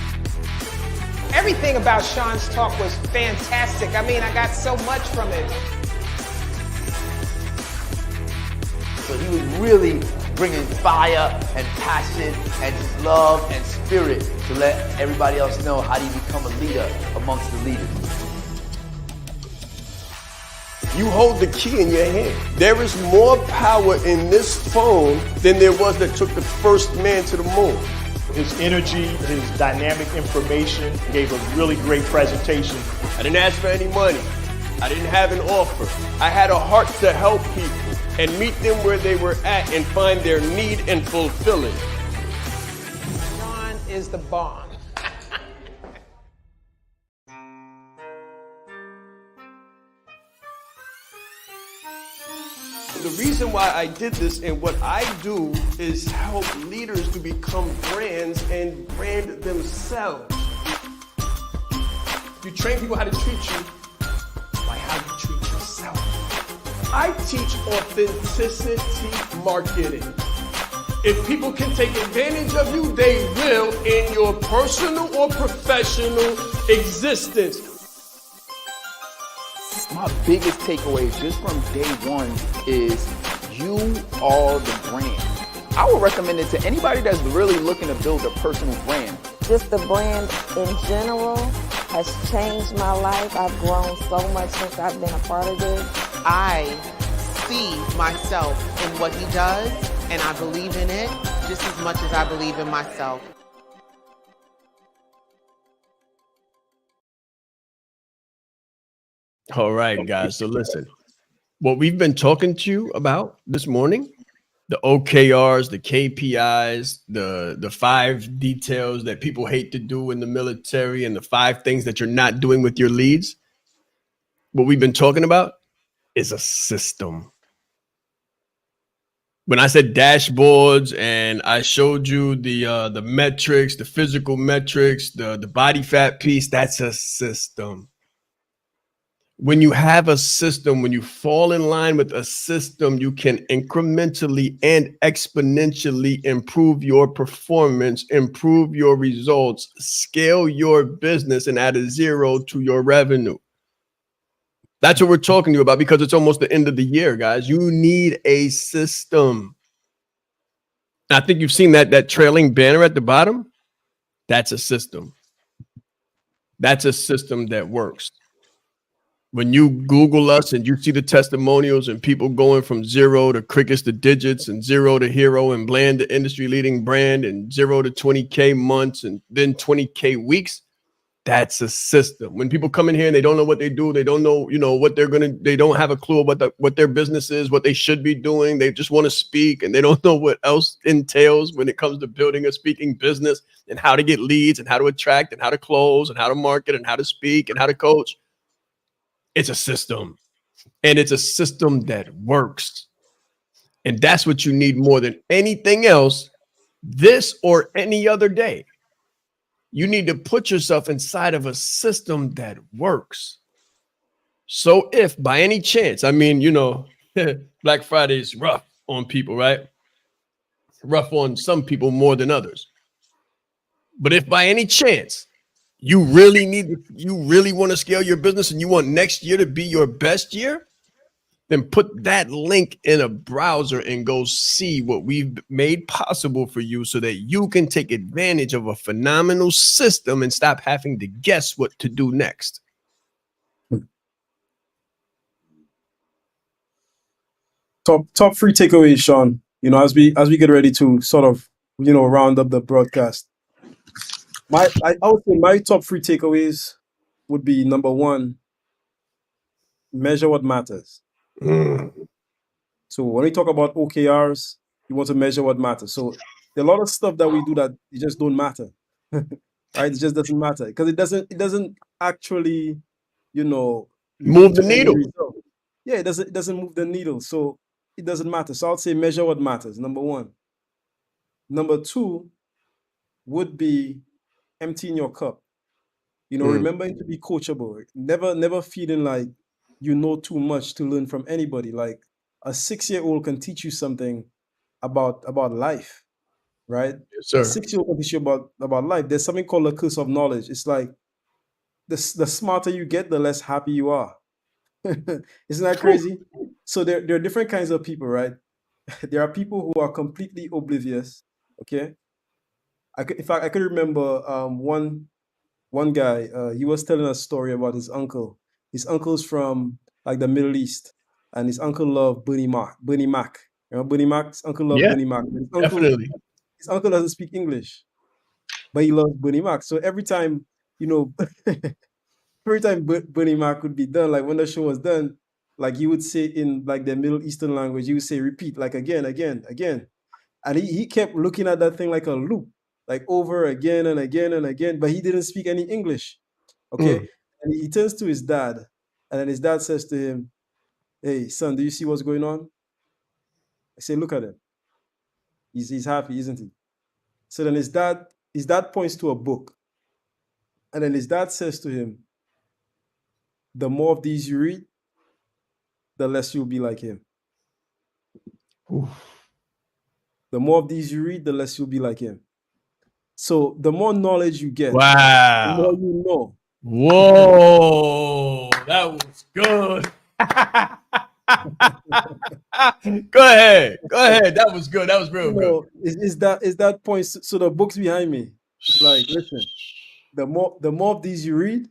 Speaker 10: Everything about Sean's talk was fantastic. I mean, I got so much from it.
Speaker 11: So he was really bringing fire and passion and love and spirit to let everybody else know how do you become a leader amongst the leaders.
Speaker 1: You hold the key in your hand. There is more power in this phone than there was that took the first man to the moon.
Speaker 12: His energy, his dynamic information, gave a really great presentation.
Speaker 1: I didn't ask for any money. I didn't have an offer. I had a heart to help people and meet them where they were at and find their need and fulfill it.
Speaker 10: Sean is the bomb.
Speaker 1: The reason why I did this and what I do is help leaders to become brands and brand themselves. You train people how to treat you by how you treat yourself. I teach authenticity marketing. If people can take advantage of you, they will in your personal or professional existence.
Speaker 13: My biggest takeaways just from day one is you are the brand. I would recommend it to anybody that's really looking to build a personal brand.
Speaker 14: Just the brand in general has changed my life. I've grown so much since I've been a part of this.
Speaker 15: I see myself in what he does, and I believe in it just as much as I believe in myself.
Speaker 1: All right, guys. So listen, what we've been talking to you about this morning, the OKRs, the KPIs, the 5 details that people hate to do in the military, and the 5 things that you're not doing with your leads. What we've been talking about is a system. When I said dashboards and I showed you the metrics, the physical metrics, the body fat piece, that's a system. When you have a system, when you fall in line with a system, you can incrementally and exponentially improve your performance, improve your results, scale your business, and add a 0 to your revenue. That's what we're talking to you about, because it's almost the end of the year, guys. You need a system. I think you've seen that trailing banner at the bottom. That's a system. That's a system that works. When you Google us and you see the testimonials and people going from 0 to crickets to digits and 0 to hero and bland to industry leading brand and 0 to 20K months and then 20K weeks, that's a system. When people come in here and they don't know what they do, they don't know, what they don't have a clue what their business is, what they should be doing. They just want to speak and they don't know what else entails when it comes to building a speaking business and how to get leads and how to attract and how to close and how to market and how to speak and how to coach. It's a system. And it's a system that works. And that's what you need more than anything else, this or any other day. You need to put yourself inside of a system that works. So if by any chance, I mean, Black Friday is rough on people, right? Rough on some people more than others. But if by any chance you really want to scale your business and you want next year to be your best year, then put that link in a browser and go see what we've made possible for you so that you can take advantage of a phenomenal system and stop having to guess what to do next.
Speaker 3: Top three takeaways, Sean. As we get ready to sort of round up the broadcast. I would say my top three takeaways would be: number one, measure what matters. So when we talk about OKRs, you want to measure what matters. So there are a lot of stuff that we do that it just don't matter, right? It just doesn't matter because it doesn't actually,
Speaker 1: move
Speaker 3: lead
Speaker 1: the
Speaker 3: to any
Speaker 1: needle.
Speaker 3: result. Yeah, it doesn't move the needle. So it doesn't matter. So I'll say measure what matters. Number one. Number two would be emptying your cup. Remembering to be coachable. Never feeling like you know too much to learn from anybody. Like a 6-year-old can teach you something about life, right?
Speaker 1: Yes, sir.
Speaker 3: A 6-year-old can teach you about life. There's something called the curse of knowledge. It's like the smarter you get, the less happy you are. Isn't that crazy? So there are different kinds of people, right? There are people who are completely oblivious. Okay, I could remember one guy. He was telling a story about his uncle. His uncle's from like the Middle East, and his uncle loved Bernie Mac. Bernie Mac, Bernie Mac's uncle loved
Speaker 1: Yeah,
Speaker 3: Bernie Mac.
Speaker 1: definitely.
Speaker 3: His uncle doesn't speak English, but he loves Bernie Mac. So every time, every time Bernie Mac would be done, like when the show was done, like he would say in like the Middle Eastern language, he would say repeat, like again, again, again. And he kept looking at that thing like a loop, like over again and again and again, but he didn't speak any English. Okay. And he turns to his dad, and then his dad says to him, "Hey, son, do you see what's going on?" I say, "Look at him. He's happy, isn't he?" So then his dad points to a book. And then his dad says to him, "The more of these you read, the less you'll be like him." The more of these you read, the less you'll be like him. So the more knowledge you get, the more
Speaker 1: Wow.
Speaker 3: you know.
Speaker 1: Whoa, that was good. Go ahead. That was good. That was real good.
Speaker 3: Is that point? So the books behind me, it's like, listen, the more of these you read,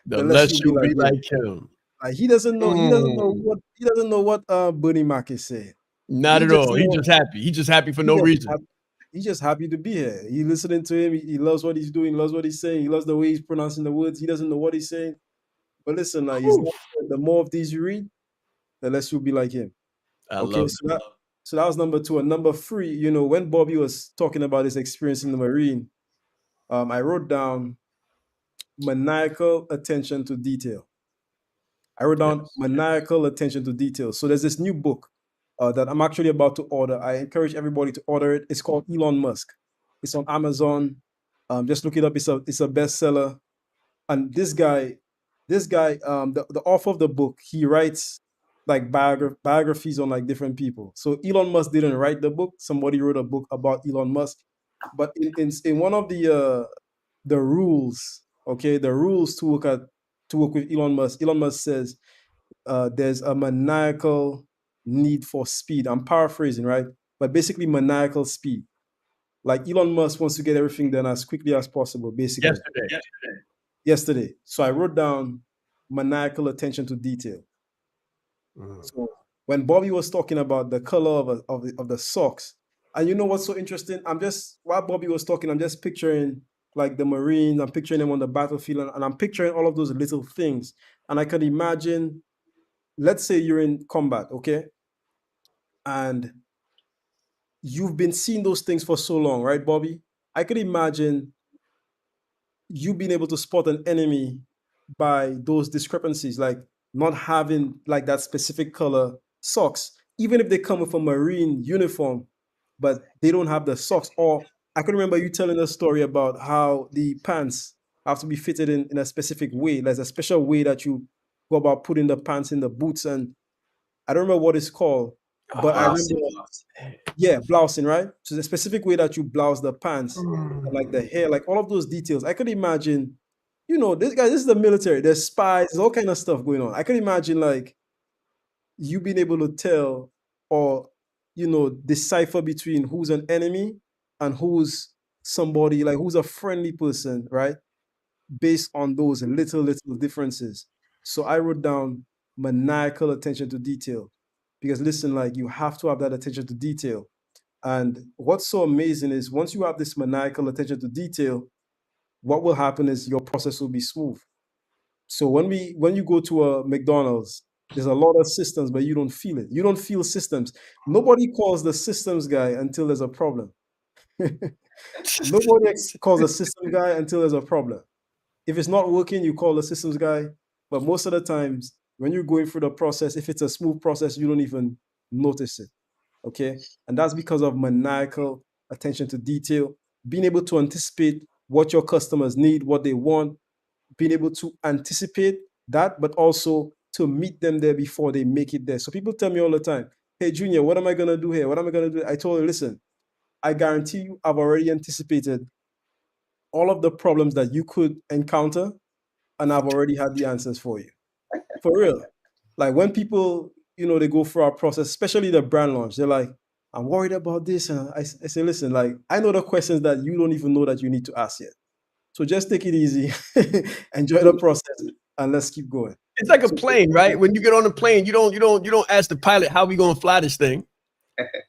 Speaker 1: The
Speaker 3: less
Speaker 1: less
Speaker 3: you'll be
Speaker 1: you'll be
Speaker 3: like him.
Speaker 1: like him.
Speaker 3: Like he doesn't know what Bernie Mac is saying.
Speaker 1: Not
Speaker 3: He
Speaker 1: at
Speaker 3: just
Speaker 1: all. He's
Speaker 3: know-
Speaker 1: just happy. He's just happy for
Speaker 3: he
Speaker 1: no
Speaker 3: just
Speaker 1: reason.
Speaker 3: hap- He's just happy to be here. He listening to him. He loves what he's doing. He loves what he's saying. He loves the way he's pronouncing the words. He doesn't know what he's saying. But listen, the more of these you read, the less you'll be like him.
Speaker 1: I
Speaker 3: Okay,
Speaker 1: love
Speaker 3: so that was number two. And number three, when Bobby was talking about his experience in the Marine, I wrote down maniacal attention to detail. I wrote down maniacal attention to detail. So there's this new book that I'm actually about to order. I encourage everybody to order it. It's called Elon Musk. It's on Amazon. Just look it up. It's a bestseller. And this guy, the author of the book, he writes like biographies on like different people. So Elon Musk didn't write the book. Somebody wrote a book about Elon Musk. But in one of the rules, okay, the rules to work with Elon Musk says there's a maniacal need for speed. I'm paraphrasing, right? But basically maniacal speed. Like Elon Musk wants to get everything done as quickly as possible, basically. Yesterday. So I wrote down maniacal attention to detail. So when Bobby was talking about the color of the socks, and you know what's so interesting? While Bobby was talking, I'm just picturing like the Marines, I'm picturing them on the battlefield, and I'm picturing all of those little things. And I can imagine, let's say you're in combat, okay? And you've been seeing those things for so long, right, Bobby? I could imagine you being able to spot an enemy by those discrepancies. Like not having like that specific color socks, even if they come with a Marine uniform, but they don't have the socks. Or I can remember you telling a story about how the pants have to be fitted in a specific way. There's a special way that you go about putting the pants in the boots, and I don't remember what it's called, but I remember, yeah, blousing, right? So the specific way that you blouse the pants, and like the hair, like all of those details. I could imagine, this is the military. There's spies, there's all kind of stuff going on. I could imagine like you being able to tell or decipher between who's an enemy and who's somebody, like who's a friendly person, right? Based on those little differences. So I wrote down maniacal attention to detail, because listen, like you have to have that attention to detail. And what's so amazing is once you have this maniacal attention to detail, what will happen is your process will be smooth. So when you go to a McDonald's, there's a lot of systems, but you don't feel it. You don't feel systems. Nobody calls the systems guy until there's a problem. Nobody calls a system guy until there's a problem. If it's not working, you call the systems guy. But most of the times, when you're going through the process, if it's a smooth process, you don't even notice it. Okay. And that's because of maniacal attention to detail, being able to anticipate what your customers need, what they want, being able to anticipate that, but also to meet them there before they make it there. So people tell me all the time, hey, Junior, what am I going to do here? What am I going to do? I told her, listen, I guarantee you I've already anticipated all of the problems that you could encounter, and I've already had the answers for you. For real. Like when people, they go through our process, especially the brand launch, they're like, I'm worried about this. And I say, listen, like, I know the questions that you don't even know that you need to ask yet. So just take it easy, enjoy the process, and let's keep going.
Speaker 1: It's like a plane, right? When you get on a plane, you don't ask the pilot how we gonna fly this thing.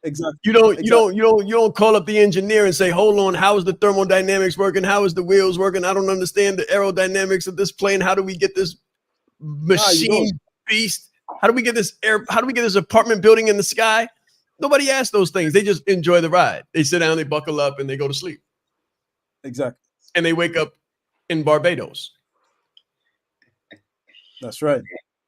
Speaker 3: Exactly.
Speaker 1: You don't call up the engineer and say, hold on, how is the thermodynamics working? How is the wheels working? I don't understand the aerodynamics of this plane. How do we get this machine beast? How do we get this apartment building in the sky? Nobody asks those things. They just enjoy the ride. They sit down, they buckle up, and they go to sleep.
Speaker 3: Exactly.
Speaker 1: And they wake up in Barbados.
Speaker 3: That's right.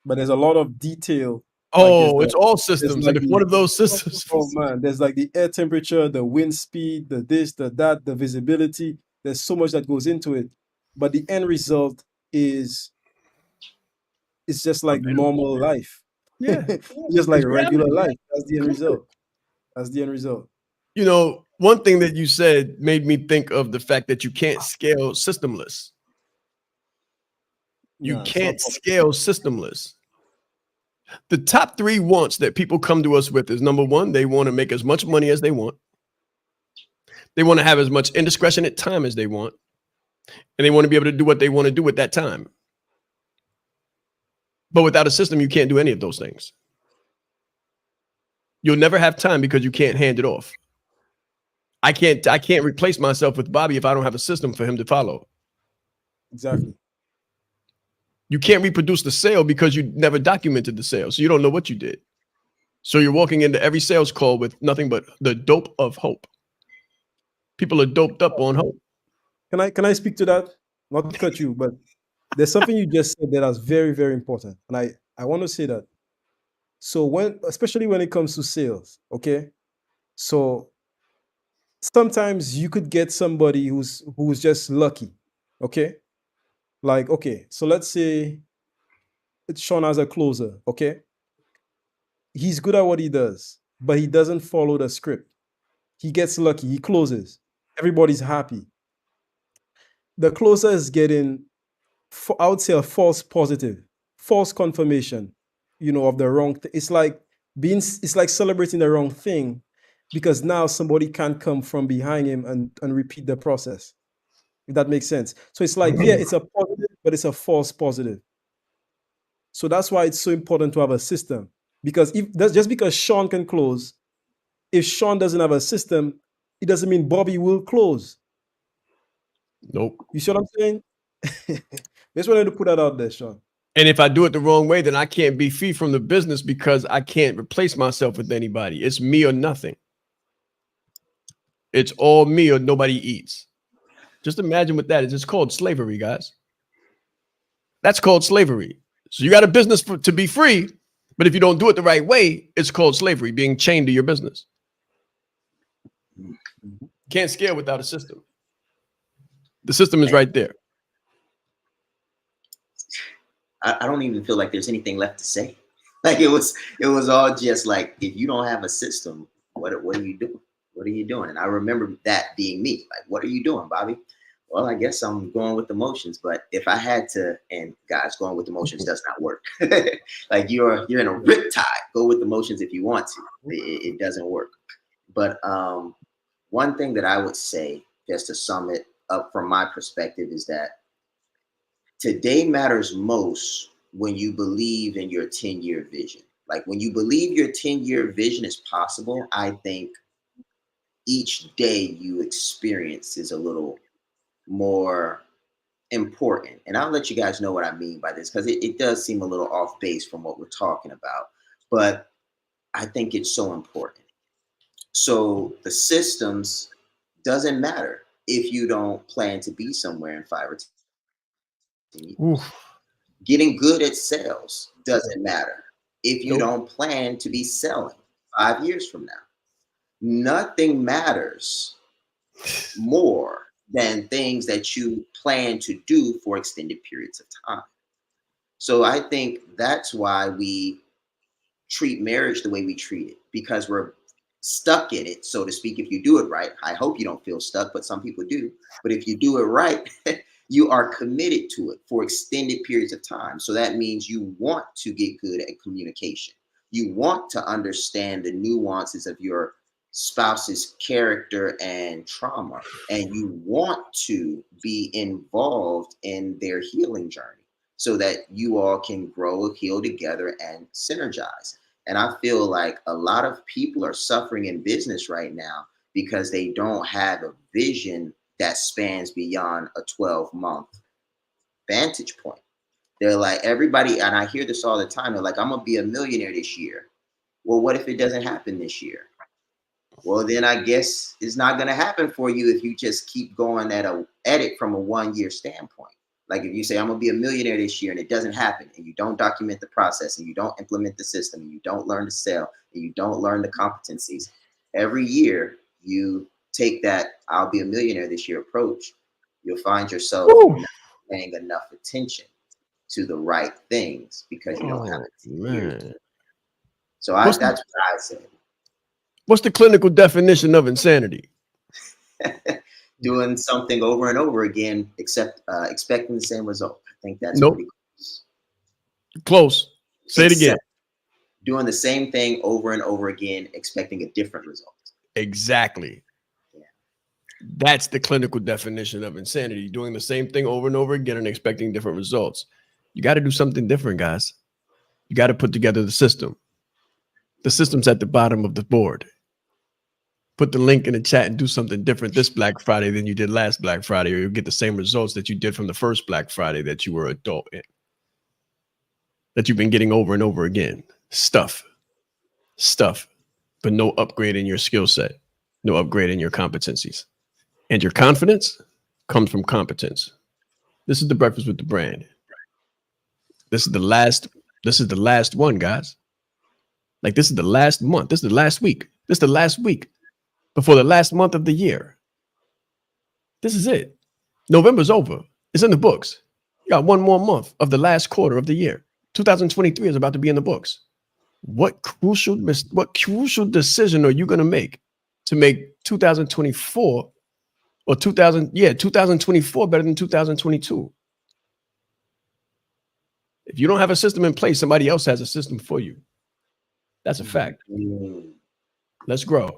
Speaker 3: But there's a lot of detail.
Speaker 1: Oh, it's all systems. And if one of those systems.
Speaker 3: Oh, man. There's like the air temperature, the wind speed, the this, the that, the visibility. There's so much that goes into it. But the end result is it's just like normal life.
Speaker 1: Yeah.
Speaker 3: Just like regular life. That's the end result. That's the end result.
Speaker 1: One thing that you said made me think of the fact that you can't scale systemless. You can't scale systemless. The top 3 wants that people come to us with is, number 1, they want to make as much money as they want. They want to have as much indiscretionate time as they want. And they want to be able to do what they want to do with that time. But without a system, you can't do any of those things. You'll never have time because you can't hand it off. I can't replace myself with Bobby if I don't have a system for him to follow.
Speaker 3: Exactly.
Speaker 1: You can't reproduce the sale because you never documented the sale. So you don't know what you did. So you're walking into every sales call with nothing but the dope of hope. People are doped up on hope.
Speaker 3: Can I speak to that? Not to cut you, but there's something you just said that is very, very important. And I want to say that. So especially when it comes to sales, okay? So sometimes you could get somebody who's just lucky, okay? Like, okay, so let's say it's Sean as a closer, okay? He's good at what he does, but he doesn't follow the script. He gets lucky, he closes. Everybody's happy. The closer is getting, I would say, a false positive, false confirmation, of the wrong thing. It's like celebrating the wrong thing, because now somebody can't come from behind him and repeat the process. If that makes sense. So it's like, yeah, it's a positive, but it's a false positive. So that's why it's so important to have a system. Because just because Sean can close, if Sean doesn't have a system, it doesn't mean Bobby will close.
Speaker 1: Nope.
Speaker 3: You see what I'm saying? Just wanted to put that out there, Sean.
Speaker 1: And if I do it the wrong way, then I can't be free from the business because I can't replace myself with anybody. It's me or nothing. It's all me or nobody eats. Just imagine what that is. It's called slavery, guys. That's called slavery. So you got a business to be free, but if you don't do it the right way, it's called slavery, being chained to your business. Can't scale without a system. The system is right there.
Speaker 2: I don't even feel like there's anything left to say. Like it was all just like, if you don't have a system, what are you doing? What are you doing? And I remember that being me. Like, what are you doing, Bobby? Well, I guess I'm going with emotions. But if I had to, and guys, going with emotions does not work. Like you're in a riptide. Go with emotions if you want to. It doesn't work. But one thing that I would say, just to sum it up from my perspective, is that today matters most when you believe in your 10-year vision. Like when you believe your 10-year vision is possible, I think each day you experience is a little more important. And I'll let you guys know what I mean by this, because it does seem a little off base from what we're talking about. But I think it's so important. So the systems doesn't matter if you don't plan to be somewhere in 5 or 10 years.
Speaker 1: Oof.
Speaker 2: Getting good at sales doesn't matter if you don't plan to be selling 5 years from now. Nothing matters more than things that you plan to do for extended periods of time. So I think that's why we treat marriage the way we treat it, because we're stuck in it, so to speak. If you do it right, I hope you don't feel stuck, but some people do. But if you do it right, you are committed to it for extended periods of time. So that means you want to get good at communication. You want to understand the nuances of your spouse's character and trauma, and you want to be involved in their healing journey so that you all can grow, heal together, and synergize. And I feel like a lot of people are suffering in business right now because they don't have a vision that spans beyond a 12-month vantage point. They're like, everybody, and I hear this all the time, they're like, I'm gonna be a millionaire this year. Well, what if it doesn't happen this year? Well, then I guess it's not gonna happen for you if you just keep going at it from a 1-year standpoint. Like if you say, I'm gonna be a millionaire this year, and it doesn't happen, and you don't document the process, and you don't implement the system, and you don't learn to sell, and you don't learn the competencies, every year you take that I'll be a millionaire this year approach, you'll find yourself not paying enough attention to the right things because you don't have it. So that's what I said.
Speaker 1: What's the clinical definition of insanity?
Speaker 2: Doing something over and over again, except expecting the same result. I think that's pretty
Speaker 1: close. Say it again.
Speaker 2: Doing the same thing over and over again, expecting a different result.
Speaker 1: Exactly. Yeah. That's the clinical definition of insanity. Doing the same thing over and over again and expecting different results. You got to do something different, guys. You got to put together the system. The system's at the bottom of the board. Put the link in the chat and do something different this Black Friday than you did last Black Friday, or you'll get the same results that you did from the first Black Friday that you were adult in, that you've been getting over and over again. Stuff, but no upgrade in your skill set, no upgrade in your competencies. And your confidence comes from competence. This is the Breakfast with the Brand. This is the last one, guys. Like this is the last month. This is the last week. This is the last week before the last month of the year. This is it. November's over. It's in the books. You got one more month of the last quarter of the year. 2023 is about to be in the books. What crucial decision are you going to make 2024 or 2024 better than 2022? If you don't have a system in place, somebody else has a system for you. That's a fact. Let's grow.